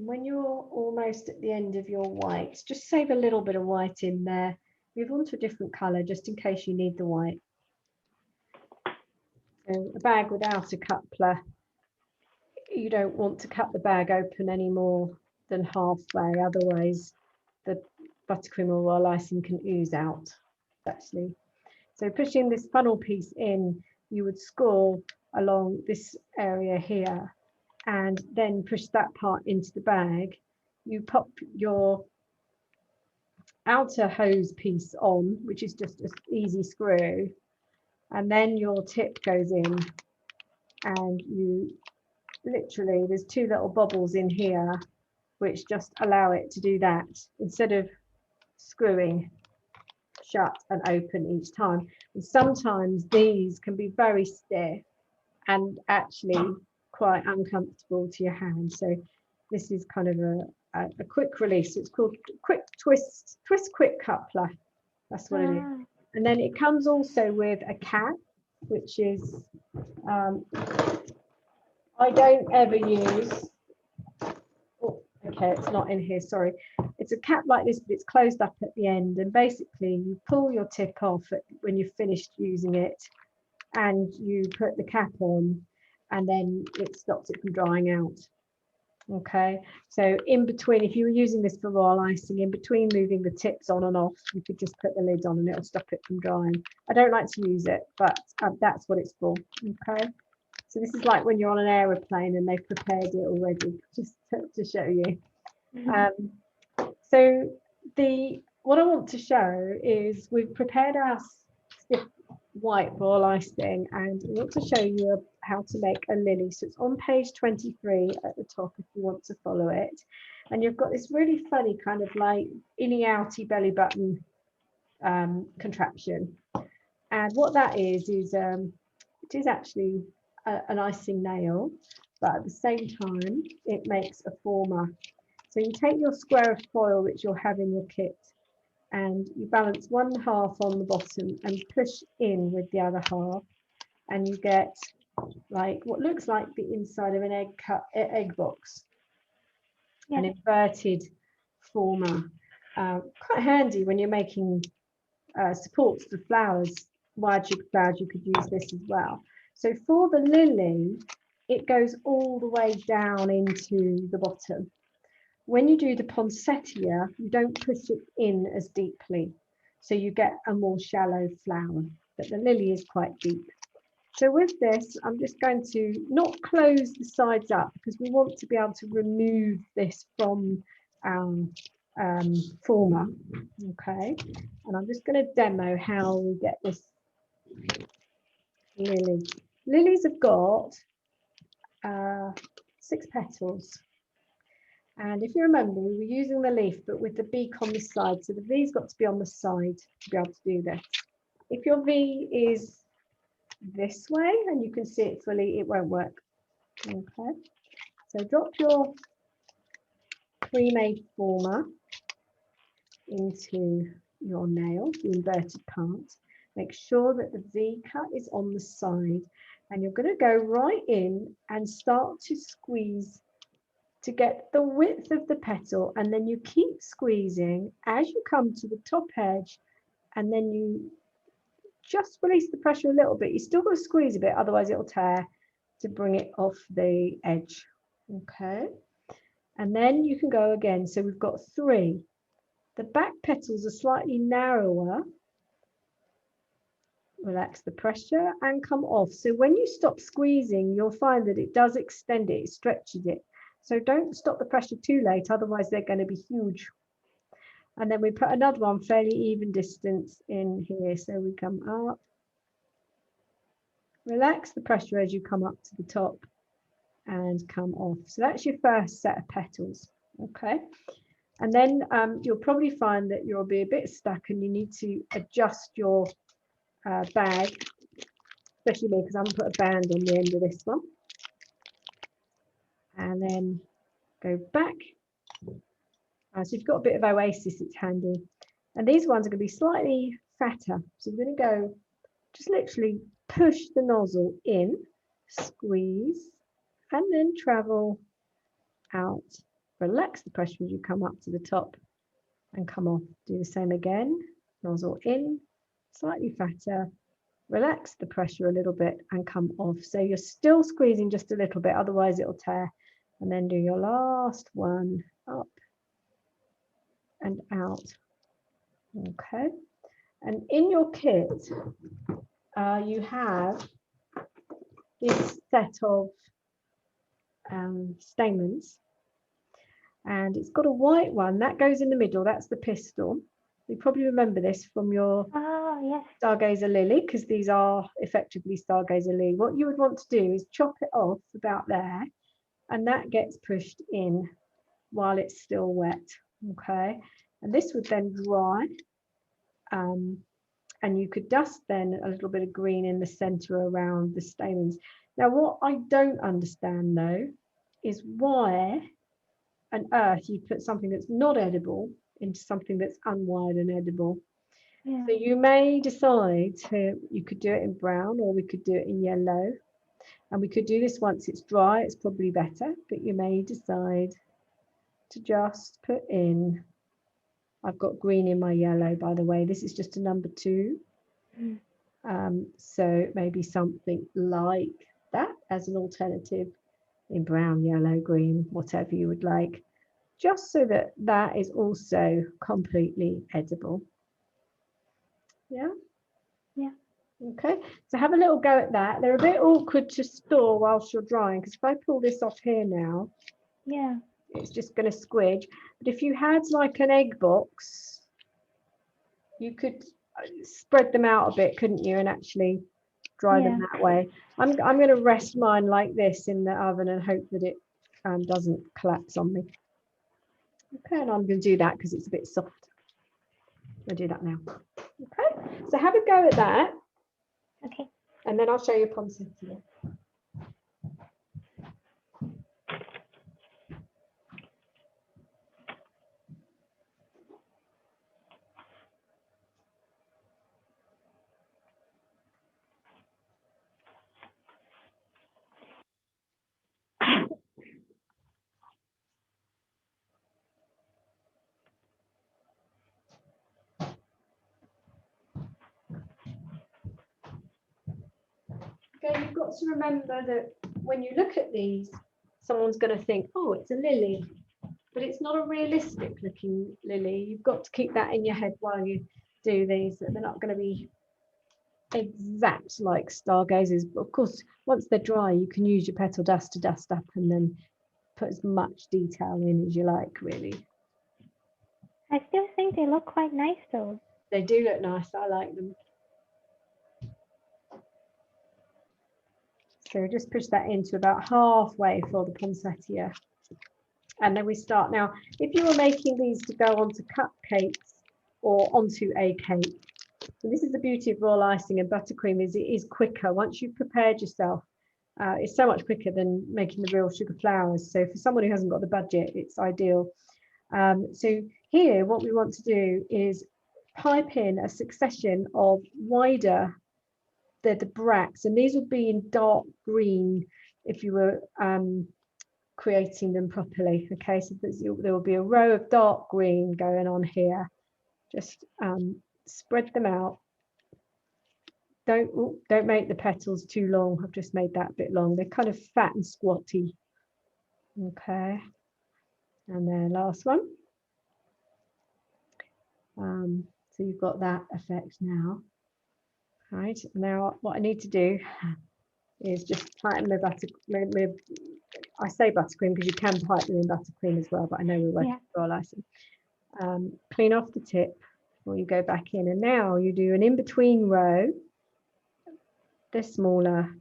When you're almost at the end of your whites, just save a little bit of white in there. Move on to a different colour just in case you need the white. So a bag without a coupler, you don't want to cut the bag open any more than halfway, otherwise the buttercream or royal icing can ooze out, actually. So pushing this funnel piece in, you would score along this area here and then push that part into the bag. You pop your outer hose piece on, which is just an easy screw, and then your tip goes in, and you literally, there's two little bobbles in here which just allow it to do that instead of screwing shut and open each time. And sometimes these can be very stiff and actually quite uncomfortable to your hand. So this is kind of a quick release. It's called quick twist quick coupler. That's what it is. And then it comes also with a cap, which is I don't ever use. Oh, okay, it's not in here, sorry. It's a cap like this, but it's closed up at the end, and basically you pull your tip off when you've finished using it, and you put the cap on, and then it stops it from drying out. Okay, so in between, if you were using this for royal icing, in between moving the tips on and off, you could just put the lid on and it'll stop it from drying. I don't like to use it, but that's what it's for. Okay, so this is like when you're on an aeroplane and they've prepared it already, just to show you. So what I want to show is we've prepared our stiff white royal icing, and I want to show you how to make a lily. So it's on page 23 at the top if you want to follow it. And you've got this really funny kind of like inny outy belly button contraption. And what that is it is actually an icing nail, but at the same time it makes a former. So you take your square of foil which you'll have in your kit, and you balance one half on the bottom and push in with the other half, and you get like what looks like the inside of an egg box, an inverted former. Quite handy when you're making supports for flowers, wide sugar flowers. You could use this as well. So for the lily, it goes all the way down into the bottom. When you do the poinsettia, you don't push it in as deeply, so you get a more shallow flower, but the lily is quite deep. So with this, I'm just going to not close the sides up because we want to be able to remove this from our former. Okay, and I'm just going to demo how we get this lily. Lilies have got 6 petals. And if you remember, we were using the leaf, but with the beak on the side. So the V's got to be on the side to be able to do this. If your V is this way and you can see it fully, it won't work. Okay. So drop your pre-made former into your nail, the inverted part. Make sure that the V cut is on the side. And you're going to go right in and start to squeeze to get the width of the petal, and then you keep squeezing as you come to the top edge, and then you just release the pressure a little bit. You still got to squeeze a bit, otherwise it'll tear, to bring it off the edge. Okay, and then you can go again. So we've got 3. The back petals are slightly narrower. Relax the pressure and come off. So when you stop squeezing, you'll find that it does extend it, it stretches it. So don't stop the pressure too late, otherwise they're going to be huge. And then we put another one fairly even distance in here. So we come up, relax the pressure as you come up to the top and come off. So that's your first set of petals. Okay. And then you'll probably find that you'll be a bit stuck and you need to adjust your bag, especially me because I haven't put a band on the end of this one. And then go back. So if you've got a bit of oasis, it's handy. And these ones are going to be slightly fatter. So we're going to go, just literally push the nozzle in, squeeze, and then travel out. Relax the pressure as you come up to the top and come off. Do the same again. Nozzle in, slightly fatter. Relax the pressure a little bit and come off. So you're still squeezing just a little bit, otherwise it'll tear. And then do your last one up and out. Okay, and in your kit, you have this set of stamens, and it's got a white one that goes in the middle. That's the pistil. You probably remember this from your stargazer lily, because these are effectively stargazer lily. What you would want to do is chop it off about there, and that gets pushed in while it's still wet. Okay, and this would then dry, and you could dust then a little bit of green in the center around the stamens. Now, what I don't understand though is why on earth you put something that's not edible into something that's unwired and edible. Yeah. So you may decide you could do it in brown, or we could do it in yellow, and we could do this once it's dry. It's probably better, but you may decide to just put in, I've got green in my yellow, by the way. This is just a number 2. So maybe something like that as an alternative in brown, yellow, green, whatever you would like, just so that that is also completely edible. Yeah. Okay, so have a little go at that. They're a bit awkward to store whilst you're drying, because if I pull this off here now, it's just going to squidge. But if you had like an egg box, you could spread them out a bit, couldn't you, and actually dry them that way. I'm going to rest mine like this in the oven and hope that it doesn't collapse on me. Okay, and I'm going to do that because it's a bit soft. I'll do that now. Okay, so have a go at that. Okay. And then I'll show you poinsettia. Okay, you've got to remember that when you look at these, someone's going to think, oh, it's a lily, but it's not a realistic looking lily. You've got to keep that in your head while you do these, that they're not going to be exact like stargazers. But of course, once they're dry, you can use your petal dust to dust up and then put as much detail in as you like, really. I still think they look quite nice though. They do look nice. I like them. So just push that into about halfway for the poinsettia. And then we start. Now, if you were making these to go onto cupcakes or onto a cake, and this is the beauty of royal icing and buttercream, is it is quicker. Once you've prepared yourself, it's so much quicker than making the real sugar flowers. So for someone who hasn't got the budget, it's ideal. So here, what we want to do is pipe in a succession of wider, they're the bracts, and these would be in dark green if you were creating them properly. Okay, so there will be a row of dark green going on here. Just spread them out. Don't make the petals too long. I've just made that a bit long. They're kind of fat and squatty. Okay, and then last one. So you've got that effect now. Right, now what I need to do is just tighten my buttercream. I say buttercream because you can pipe them in buttercream as well, but I know we're working with royal icing. Clean off the tip before you go back in, and now you do an in-between row. They're smaller,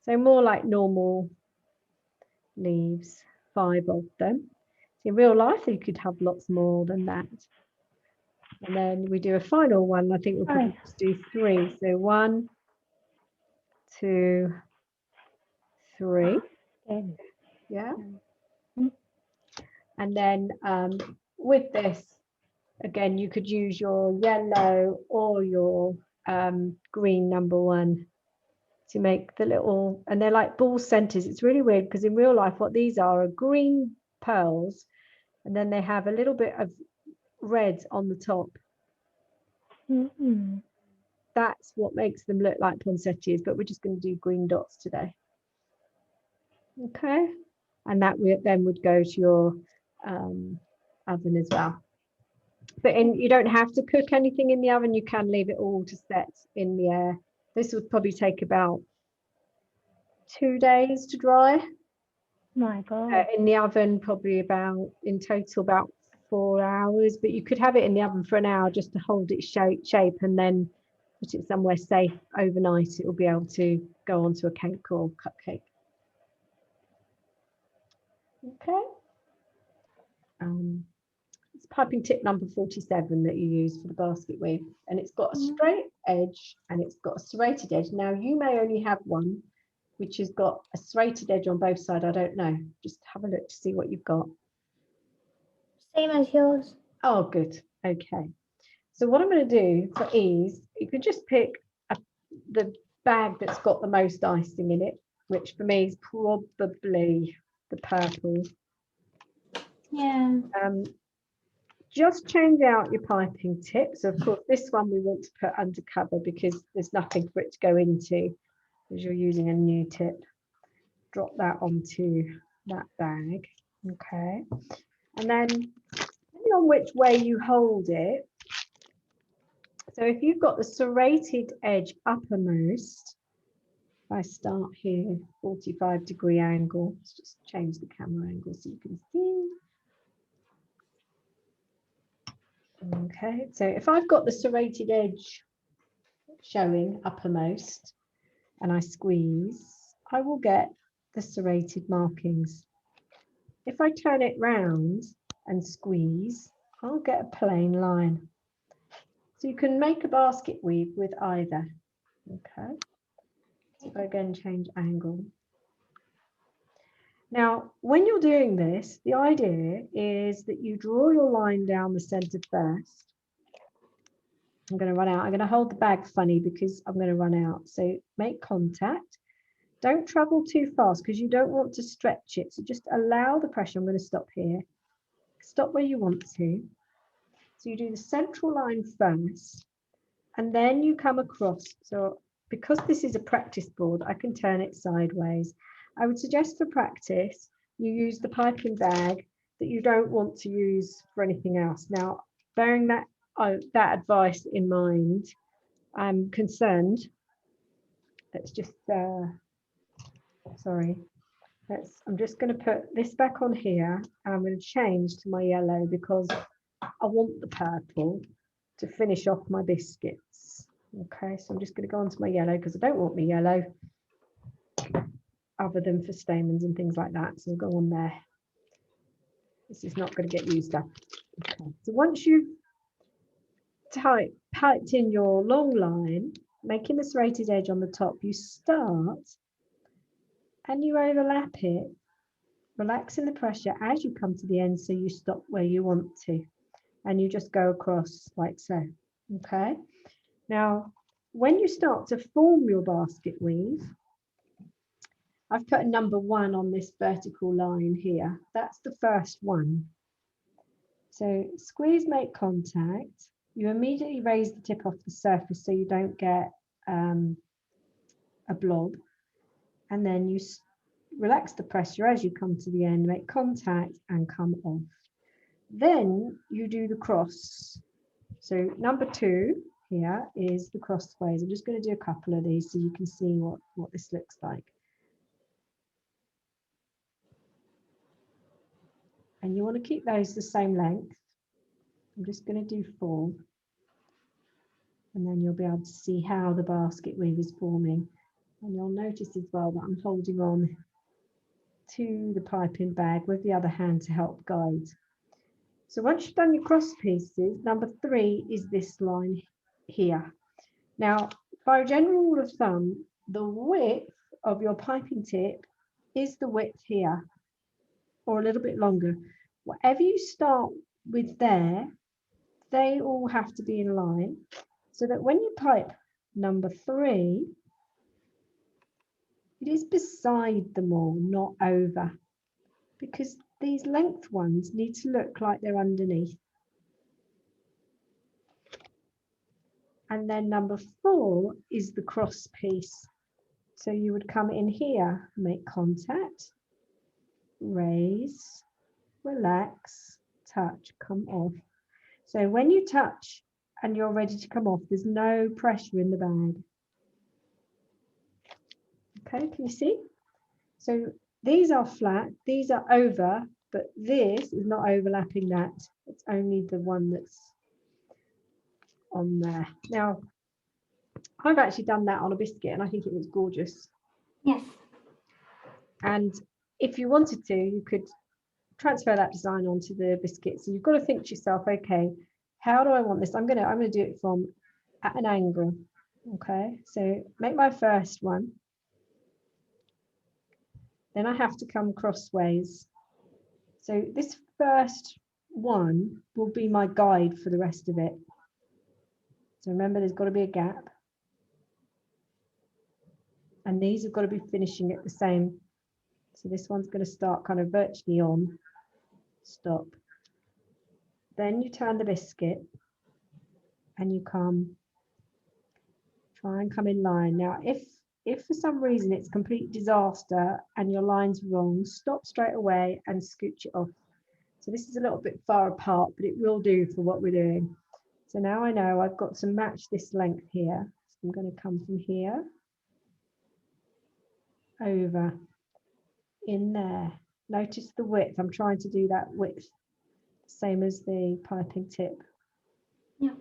so more like normal leaves, 5 of them. So in real life, you could have lots more than that. And then we do a final one. I think we'll probably just do 3. So 1, 2, 3. Yeah. And then with this, again, you could use your yellow or your green number 1 to make the little, and they're like ball centers. It's really weird because in real life, what these are green pearls, and then they have a little bit of red on the top. That's what makes them look like poinsettias, but we're just going to do green dots today. Okay. and that then would go to your oven as well. But you don't have to cook anything in the oven. You can leave it all to set in the air. This would probably take about 2 days to dry. My God. In the oven, probably in total about 4 hours. But you could have it in the oven for an hour just to hold its shape, and then put it somewhere safe overnight. It will be able to go onto a cake or cupcake. Okay. It's piping tip number 47 that you use for the basket weave, and it's got a straight edge and it's got a serrated edge. Now you may only have one which has got a serrated edge on both sides. I don't know. Just have a look to see what you've got. Same as yours. Oh, good. Okay. So what I'm going to do for ease, you can just pick the bag that's got the most icing in it, which for me is probably the purple. Yeah. Just change out your piping tip. So of course this one we want to put under cover because there's nothing for it to go into as you're using a new tip. Drop that onto that bag. Okay. And then depending on which way you hold it, so if you've got the serrated edge uppermost, if I start here, 45-degree angle, let's just change the camera angle so you can see. Okay, so if I've got the serrated edge showing uppermost and I squeeze, I will get the serrated markings. If I turn it round and squeeze, I'll get a plain line. So you can make a basket weave with either. Okay, so again, change angle. Now, when you're doing this, the idea is that you draw your line down the center first. I'm going to run out. I'm going to hold the bag funny because I'm going to run out. So make contact. Don't travel too fast because you don't want to stretch it. So just allow the pressure. I'm going to stop here. Stop where you want to. So you do the central line first, and then you come across. So because this is a practice board, I can turn it sideways. I would suggest for practice, you use the piping bag that you don't want to use for anything else. Now, bearing that advice in mind, I'm concerned. Let's just, sorry. I'm just going to put this back on here, and I'm going to change to my yellow because I want the purple to finish off my biscuits. Okay, so I'm just going to go onto my yellow because I don't want my yellow other than for stamens and things like that. So I'll go on there. This is not going to get used up. Okay, so once you've typed in your long line, making the serrated edge on the top, you start and you overlap it, relaxing the pressure as you come to the end so you stop where you want to, and you just go across like so. Okay, now when you start to form your basket weave, I've put a number 1 on this vertical line here. That's the first one. So squeeze, make contact. You immediately raise the tip off the surface so you don't get a blob. And then you relax the pressure as you come to the end, make contact and come off. Then you do the cross. So number 2 here is the crossways. I'm just going to do a couple of these so you can see what this looks like. And you want to keep those the same length. I'm just going to do 4. And then you'll be able to see how the basket weave is forming. And you'll notice as well that I'm holding on to the piping bag with the other hand to help guide. So once you've done your cross pieces, number 3 is this line here. Now, by a general rule of thumb, the width of your piping tip is the width here, or a little bit longer. Whatever you start with there, they all have to be in line so that when you pipe number 3, it is beside them all, not over, because these length ones need to look like they're underneath. And then number 4 is the cross piece. So you would come in here, make contact, raise, relax, touch, come off. So when you touch and you're ready to come off, there's no pressure in the bag. Okay, can you see? So these are flat, these are over, but this is not overlapping that. It's only the one that's on there. Now, I've actually done that on a biscuit and I think it looks gorgeous. Yes. And if you wanted to, you could transfer that design onto the biscuit. So you've got to think to yourself, okay, how do I want this? I'm gonna do it from at an angle. Okay, so make my first one. Then I have to come crossways. So this first one will be my guide for the rest of it. So remember, there's got to be a gap. And these have got to be finishing at the same. So this one's going to start kind of virtually on, stop. Then you turn the biscuit and you try and come in line. Now, if for some reason it's complete disaster and your line's wrong, stop straight away and scooch it off. So this is a little bit far apart, but it will do for what we're doing. So now I know I've got to match this length here. So I'm going to come from here over in there. Notice the width. I'm trying to do that width, same as the piping tip. Yeah.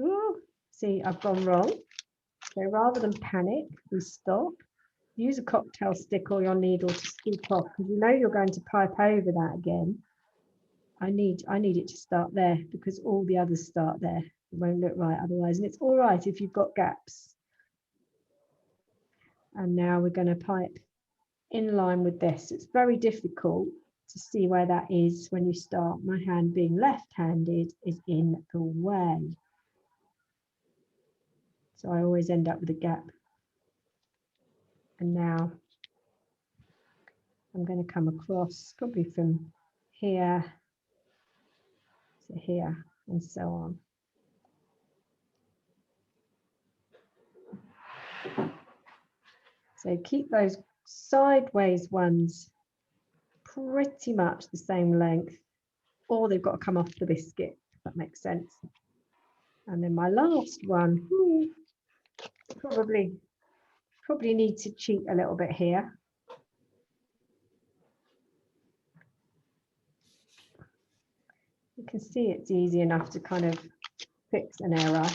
Ooh, see, I've gone wrong. So rather than panic, we stop. Use a cocktail stick or your needle to scoop off, because you know you're going to pipe over that again. I need it to start there because all the others start there. It won't look right otherwise, and it's all right if you've got gaps. And now we're going to pipe in line with this. It's very difficult to see where that is when you start. My hand being left-handed is in the way. So I always end up with a gap. And now I'm going to come across probably from here to here and so on. So keep those sideways ones pretty much the same length, or they've got to come off the biscuit, if that makes sense. And then my last one, probably need to cheat a little bit here. You can see it's easy enough to kind of fix an error.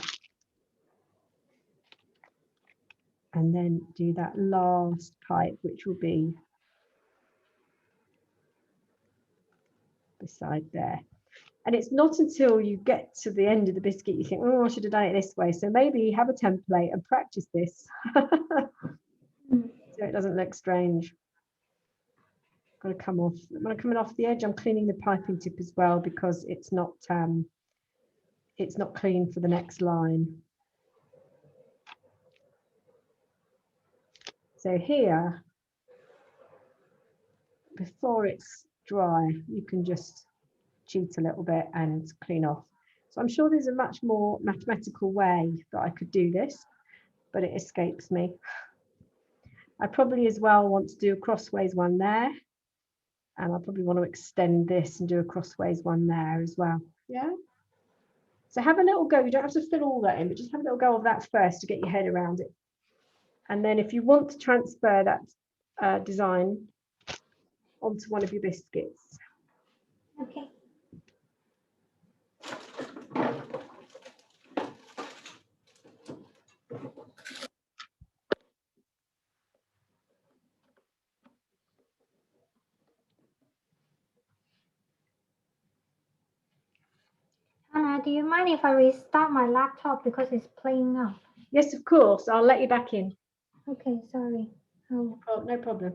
And then do that last pipe, which will be beside there. And it's not until you get to the end of the biscuit you think, oh, I should have done it this way. So maybe have a template and practice this so it doesn't look strange. Got to come off. When I'm coming off the edge, I'm cleaning the piping tip as well because it's not clean for the next line. So here, before it's dry, you can just cheat a little bit and clean off. So I'm sure there's a much more mathematical way that I could do this, but it escapes me. I probably as well want to do a crossways one there, and I probably want to extend this and do a crossways one there as well. Yeah. So have a little go. You don't have to fill all that in, but just have a little go of that first to get your head around it. And then if you want to transfer that design onto one of your biscuits. Okay. Hannah, do you mind if I restart my laptop because it's playing up? Yes, of course. I'll let you back in. Okay, sorry. Oh, no problem.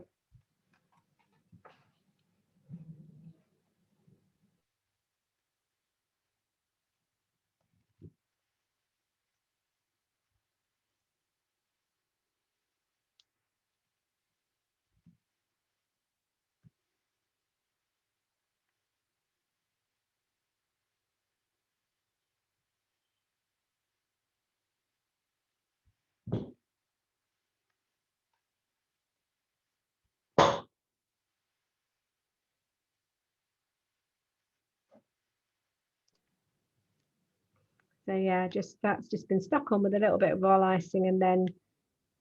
So yeah, that's just been stuck on with a little bit of royal icing, and then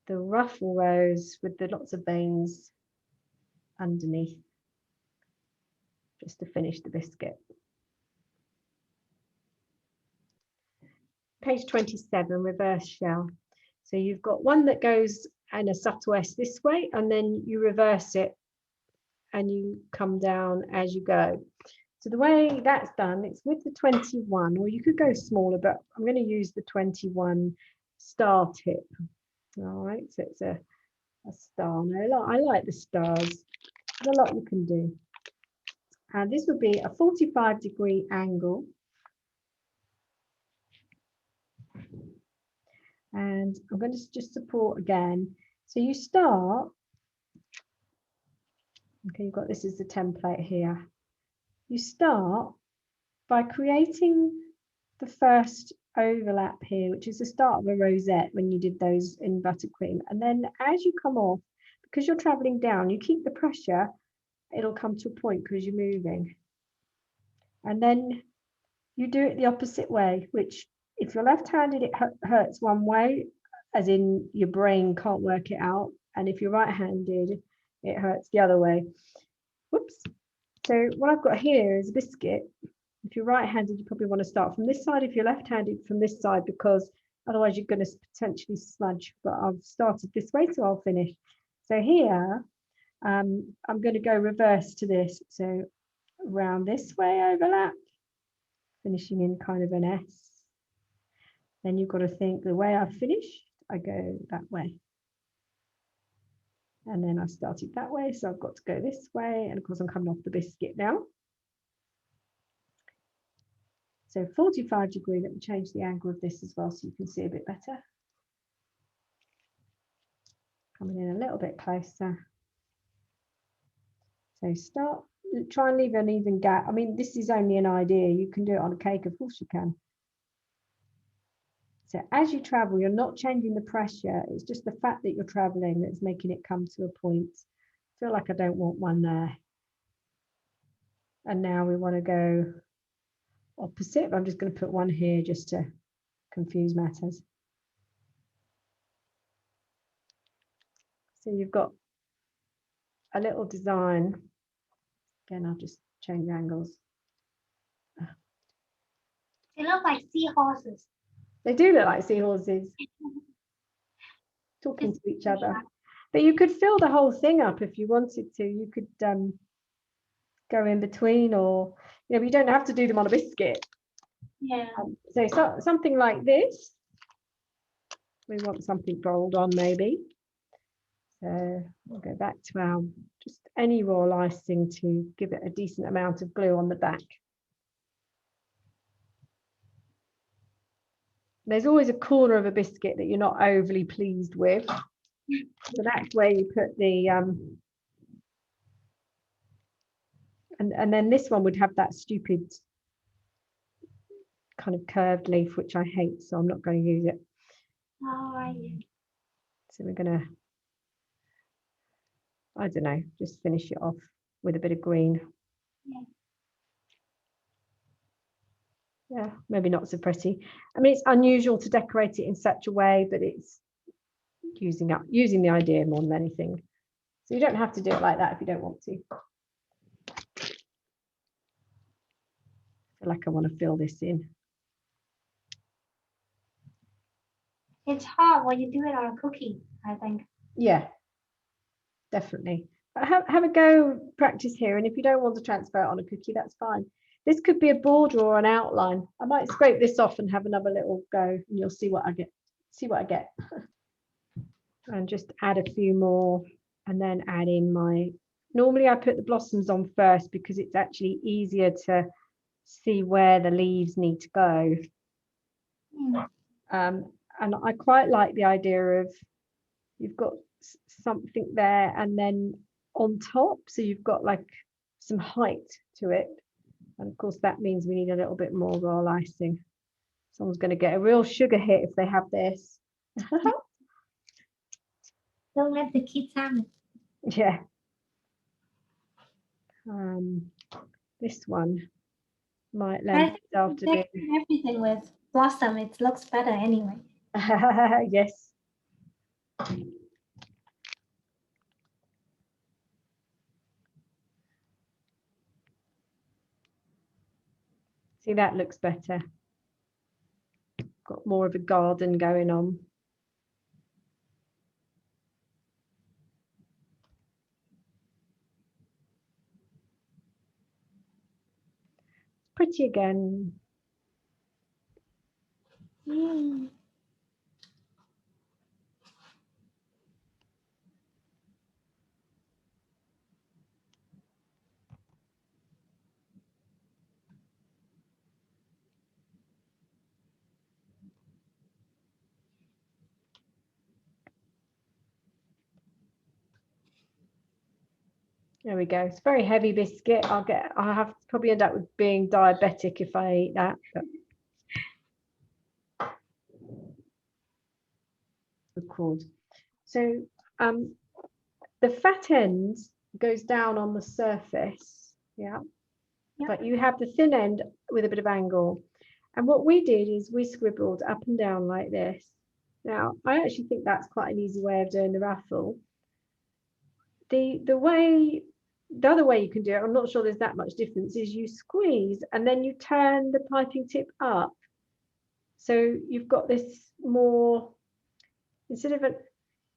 the ruffle rose with the lots of veins underneath, just to finish the biscuit. Page 27, reverse shell. So you've got one that goes in a subtle S this way, and then you reverse it and you come down as you go. So the way that's done, it's with the 21, or you could go smaller, but I'm going to use the 21 star tip. All right, so it's a star. No, I like the stars. There's a lot you can do. And this would be a 45-degree angle. And I'm going to just support again. So you start, okay, you've got this as the template here. You start by creating the first overlap here, which is the start of a rosette when you did those in buttercream. And then as you come off, because you're traveling down, you keep the pressure, it'll come to a point because you're moving. And then you do it the opposite way, which if you're left-handed, it hurts one way, as in your brain can't work it out. And if you're right-handed, it hurts the other way. Whoops. So what I've got here is a biscuit. If you're right-handed, you probably want to start from this side. If you're left-handed, from this side, because otherwise you're going to potentially smudge. But I've started this way, so I'll finish. So here, I'm going to go reverse to this. So around this way, overlap, finishing in kind of an S. Then you've got to think the way I've finished, I go that way. And then I started that way, so I've got to go this way. And of course, I'm coming off the biscuit now. So 45-degree, let me change the angle of this as well so you can see a bit better. Coming in a little bit closer. So start, try and leave an even gap. I mean, this is only an idea. You can do it on a cake, of course you can. So as you travel, you're not changing the pressure. It's just the fact that you're traveling that's making it come to a point. I feel like I don't want one there. And now we want to go opposite. I'm just going to put one here just to confuse matters. So you've got a little design. Again, I'll just change angles. They look like seahorses. They do look like seahorses talking to each other. But you could fill the whole thing up if you wanted to. You could go in between, or you don't have to do them on a biscuit. Yeah. So something like this. We want something gold on maybe. So we'll go back to our just any royal icing to give it a decent amount of glue on the back. There's always a corner of a biscuit that you're not overly pleased with. So that's where you put the and then this one would have that stupid kind of curved leaf, which I hate, so I'm not going to use it. Oh, so we're going to, I don't know, just finish it off with a bit of green. Yeah, maybe not so pretty. I mean, it's unusual to decorate it in such a way, but it's using the idea more than anything. So you don't have to do it like that if you don't want to. I feel like I want to fill this in. It's hard when you do it on a cookie, I think. Yeah, definitely. Have a go, practice here, and if you don't want to transfer it on a cookie, that's fine. This could be a border or an outline. I might scrape this off and have another little go, and you'll see what I get. And just add a few more, and then add in my. Normally, I put the blossoms on first because it's actually easier to see where the leaves need to go. And I quite like the idea of you've got something there, and then on top, so you've got like some height to it. And of course, that means we need a little bit more royal icing. Someone's going to get a real sugar hit if they have this. Don't let the kids have it. Yeah. This one might lend itself to do everything with. blossom. It looks better anyway. Yes. See, that looks better. Got more of a garden going on. Pretty again. There we go. It's a very heavy biscuit. I'll have to probably end up with being diabetic if I eat that. But record. So the fat end goes down on the surface, yeah. But you have the thin end with a bit of angle. And what we did is we scribbled up and down like this. Now, I actually think that's quite an easy way of doing the raffle. The other way you can do it, I'm not sure there's that much difference, is you squeeze and then you turn the piping tip up. So you've got this more, instead of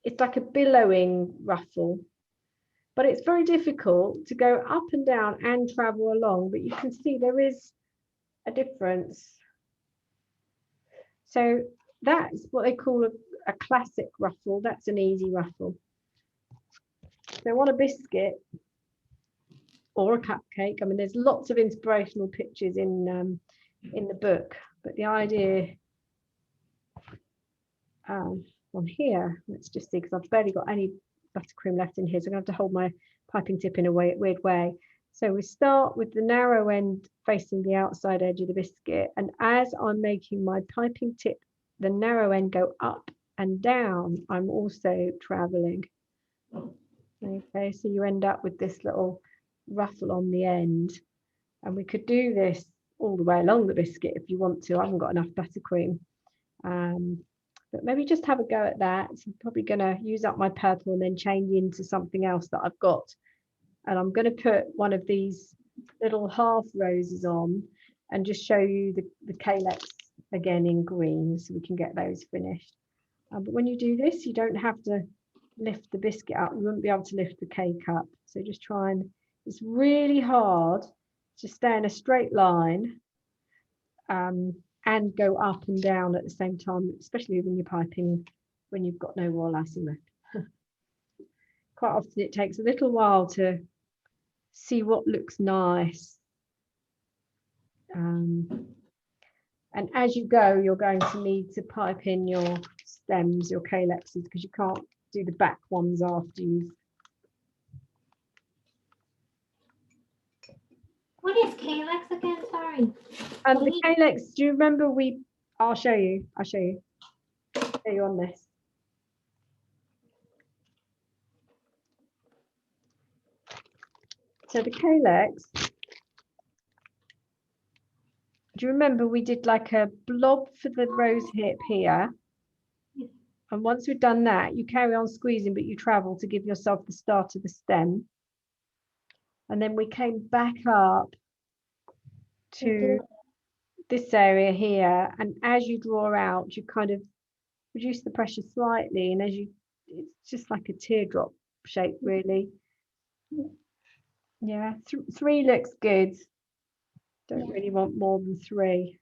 it's like a billowing ruffle, but it's very difficult to go up and down and travel along, but you can see there is a difference. So that's what they call a classic ruffle. That's an easy ruffle. So on a biscuit or a cupcake, I mean, there's lots of inspirational pictures in the book, but the idea on here, let's just see, because I've barely got any buttercream left in here, so I'm going to have to hold my piping tip in a weird way. So we start with the narrow end facing the outside edge of the biscuit, and as I'm making my piping tip, the narrow end go up and down, I'm also traveling. Okay, so you end up with this little ruffle on the end, and we could do this all the way along the biscuit if you want to. I haven't got enough buttercream, but maybe just have a go at that. So I'm probably going to use up my purple and then change into something else that I've got, and I'm going to put one of these little half roses on and just show you the calyx again in green, so we can get those finished. But when you do this, you don't have to lift the biscuit up. You wouldn't be able to lift the cake up, so just try and, it's really hard to stay in a straight line and go up and down at the same time, especially when you're piping, when you've got no royal icing left. Quite often it takes a little while to see what looks nice, and as you go, you're going to need to pipe in your stems, your calyxes, because you can't do the back ones after you've. What is calyx again? Sorry. The calyx, do you remember I'll show you on this. So the calyx, do you remember we did like a blob for the rose hip here? And once we've done that, you carry on squeezing, but you travel to give yourself the start of the stem. And then we came back up to this area here. And as you draw out, you kind of reduce the pressure slightly. And it's just like a teardrop shape, really. Yeah, 3 looks good. Don't really want more than 3.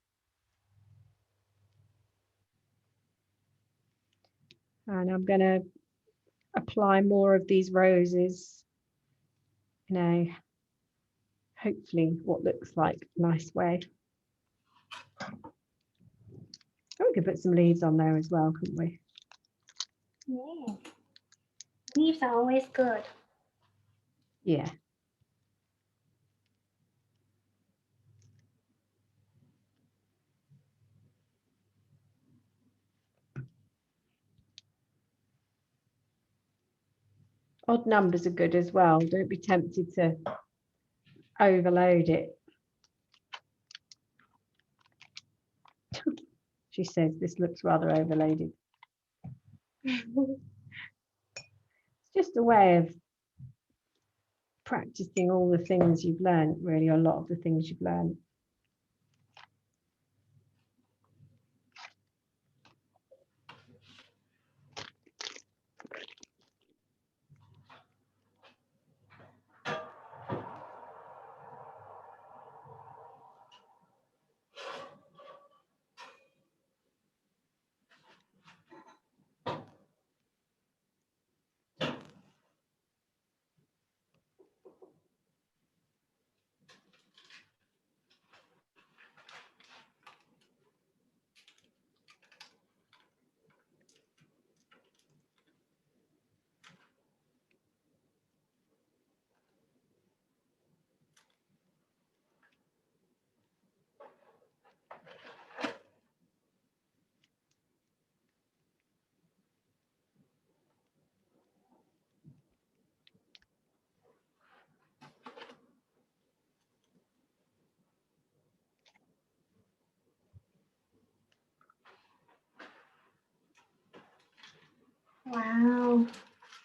And I'm going to apply more of these roses, hopefully what looks like a nice way. Oh, we could put some leaves on there as well, couldn't we? Yeah. Leaves are always good. Yeah. Odd numbers are good as well. Don't be tempted to overload it. She says this looks rather overloaded. It's just a way of practicing all the things you've learned, really, a lot of the things you've learned. Wow,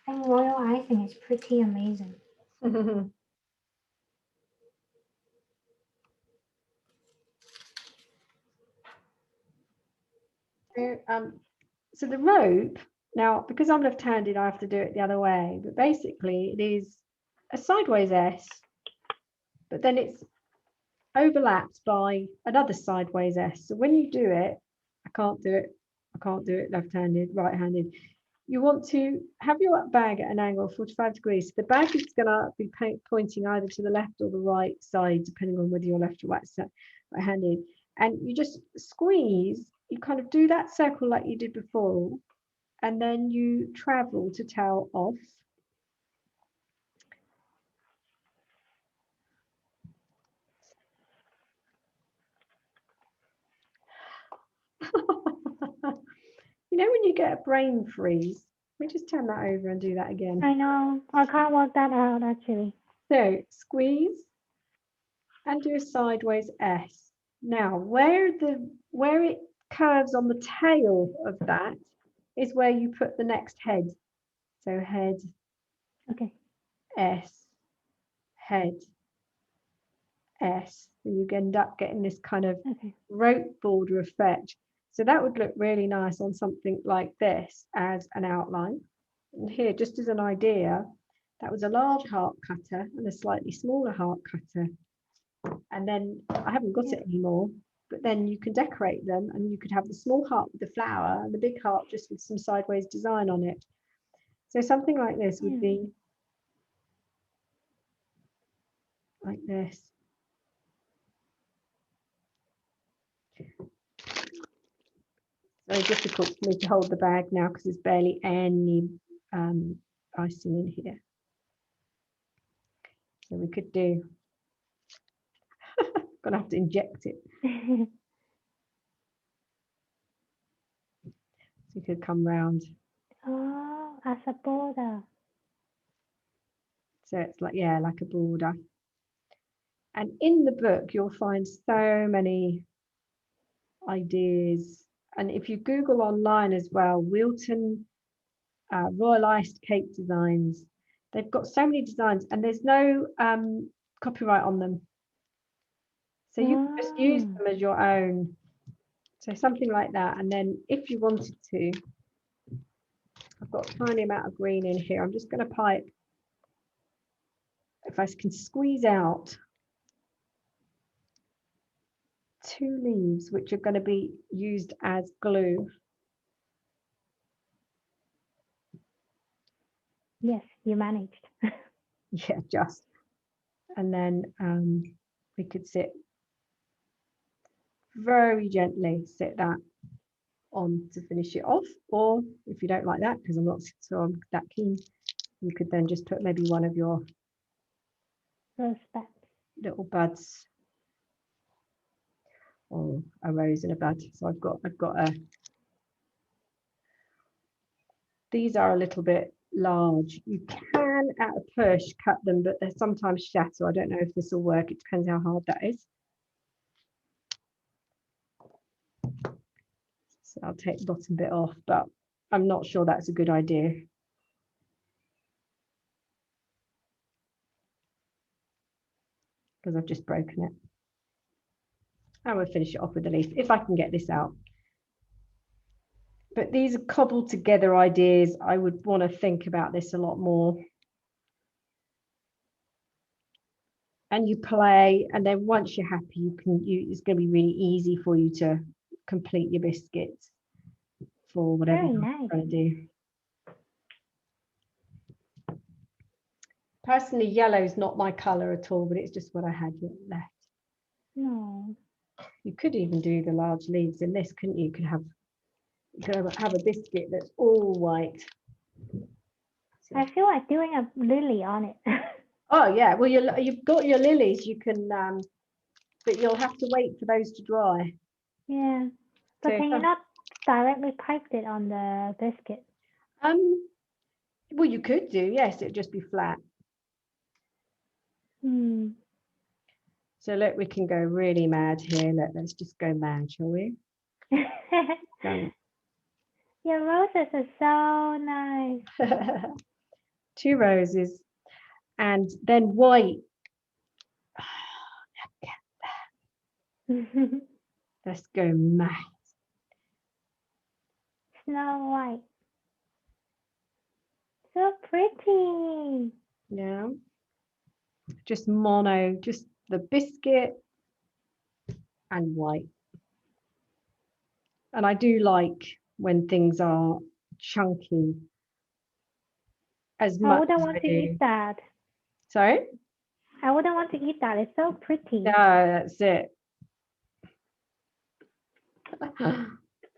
I think royal icing is pretty amazing. So the rope, now, because I'm left-handed, I have to do it the other way, but basically it is a sideways S, but then it's overlapped by another sideways S. So when you do it, I can't do it left-handed, right-handed. You want to have your bag at an angle of 45 degrees. So the bag is going to be pointing either to the left or the right side, depending on whether you're left or right-handed. And you just squeeze, you kind of do that circle like you did before, and then you travel to tail off. You know when you get a brain freeze? Let me just turn that over and do that again. I know, I can't work that out actually. So squeeze and do a sideways S. Now where it curves on the tail of that is where you put the next head. So head, Okay. S, head, S. So you end up getting this kind of rope border effect. So that would look really nice on something like this as an outline. And here, just as an idea, that was a large heart cutter and a slightly smaller heart cutter. And then I haven't got it anymore, but then you can decorate them and you could have the small heart with the flower and the big heart just with some sideways design on it. So something like this would be like this. Very difficult for me to hold the bag now because there's barely any icing in here. So we could do, gonna have to inject it. So you could come round. Oh, as a border. So it's like, yeah, like a border. And in the book, you'll find so many ideas. And if you Google online as well, Wilton Royal Iced Cake Designs, they've got so many designs and there's no copyright on them. So you can just use them as your own. So something like that. And then if you wanted to, I've got a tiny amount of green in here. I'm just going to pipe, if I can squeeze out 2 leaves, which are going to be used as glue. Yes, you managed. Yeah, just. And then we could sit very gently, sit that on to finish it off. Or if you don't like that, because I'm not so I'm that keen, you could then just put maybe one of your little buds, or a rose and a bud. So I've got a, these are a little bit large. You can at a push cut them, but they're sometimes shatter. I don't know if this will work. It depends how hard that is. So I'll take the bottom bit off, but I'm not sure that's a good idea. Because I've just broken it. And we'll finish it off with the leaf, if I can get this out. But these are cobbled together ideas. I would want to think about this a lot more. And you play, and then once you're happy, it's going to be really easy for you to complete your biscuits for whatever you're trying to do. Personally, yellow is not my color at all, but it's just what I had left. No. You could even do the large leaves in this, couldn't you? You could have a biscuit that's all white. I feel like doing a lily on it. Oh yeah, well you've got your lilies. You can, but you'll have to wait for those to dry. Yeah, but So, can you not directly pipe it on the biscuit? Well, you could do. Yes, it'd just be flat. So look, we can go really mad here. Let's just go mad, shall we? Your roses are so nice. 2 roses, and then white. Let's go mad. Snow White. So pretty. Yeah. Just mono, just the biscuit and white. And I do like when things are chunky as much. I wouldn't want to eat that. Sorry? I wouldn't want to eat that. It's so pretty. No, that's it.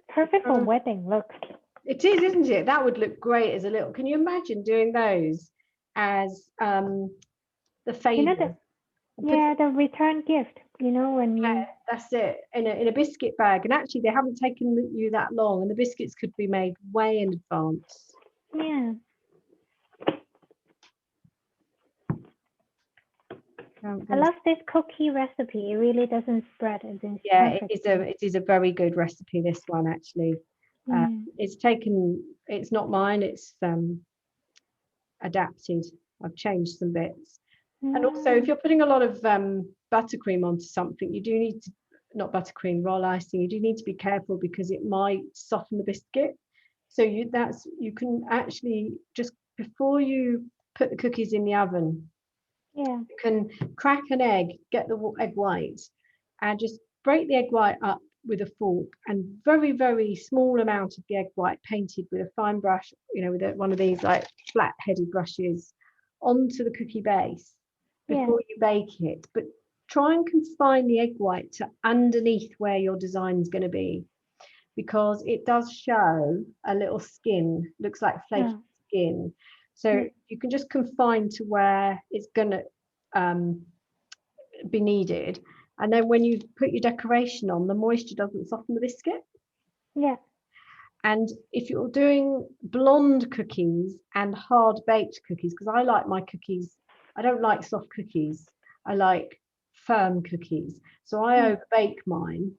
Perfect for wedding, look. It is, isn't it? That would look great as a little. Can you imagine doing those as the favor? The return gift, when you... That's it, in a biscuit bag. And actually they haven't taken you that long, and the biscuits could be made way in advance. Yeah. I love this cookie recipe. It really doesn't spread. Yeah, it is a very good recipe, this one, actually. It's not mine, it's adapted. I've changed some bits. And also, if you're putting a lot of buttercream onto something, you do need to, not buttercream, roll icing, you do need to be careful because it might soften the biscuit. So you can actually, just before you put the cookies in the oven, you can crack an egg, get the egg white, and just break the egg white up with a fork, and very, very small amount of the egg white painted with a fine brush, with one of these like flat-headed brushes, onto the cookie base before you bake it. But try and confine the egg white to underneath where your design is going to be, because it does show a little skin, looks like flaky skin. So you can just confine to where it's going to be needed. And then when you put your decoration on, the moisture doesn't soften the biscuit. Yeah. And if you're doing blonde cookies and hard baked cookies, because I like my cookies, I don't like soft cookies, I like firm cookies. So I overbake mine.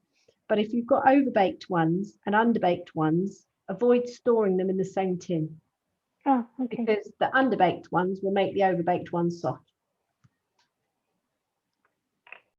But if you've got overbaked ones and underbaked ones, avoid storing them in the same tin. Oh, okay. Because the underbaked ones will make the overbaked ones soft.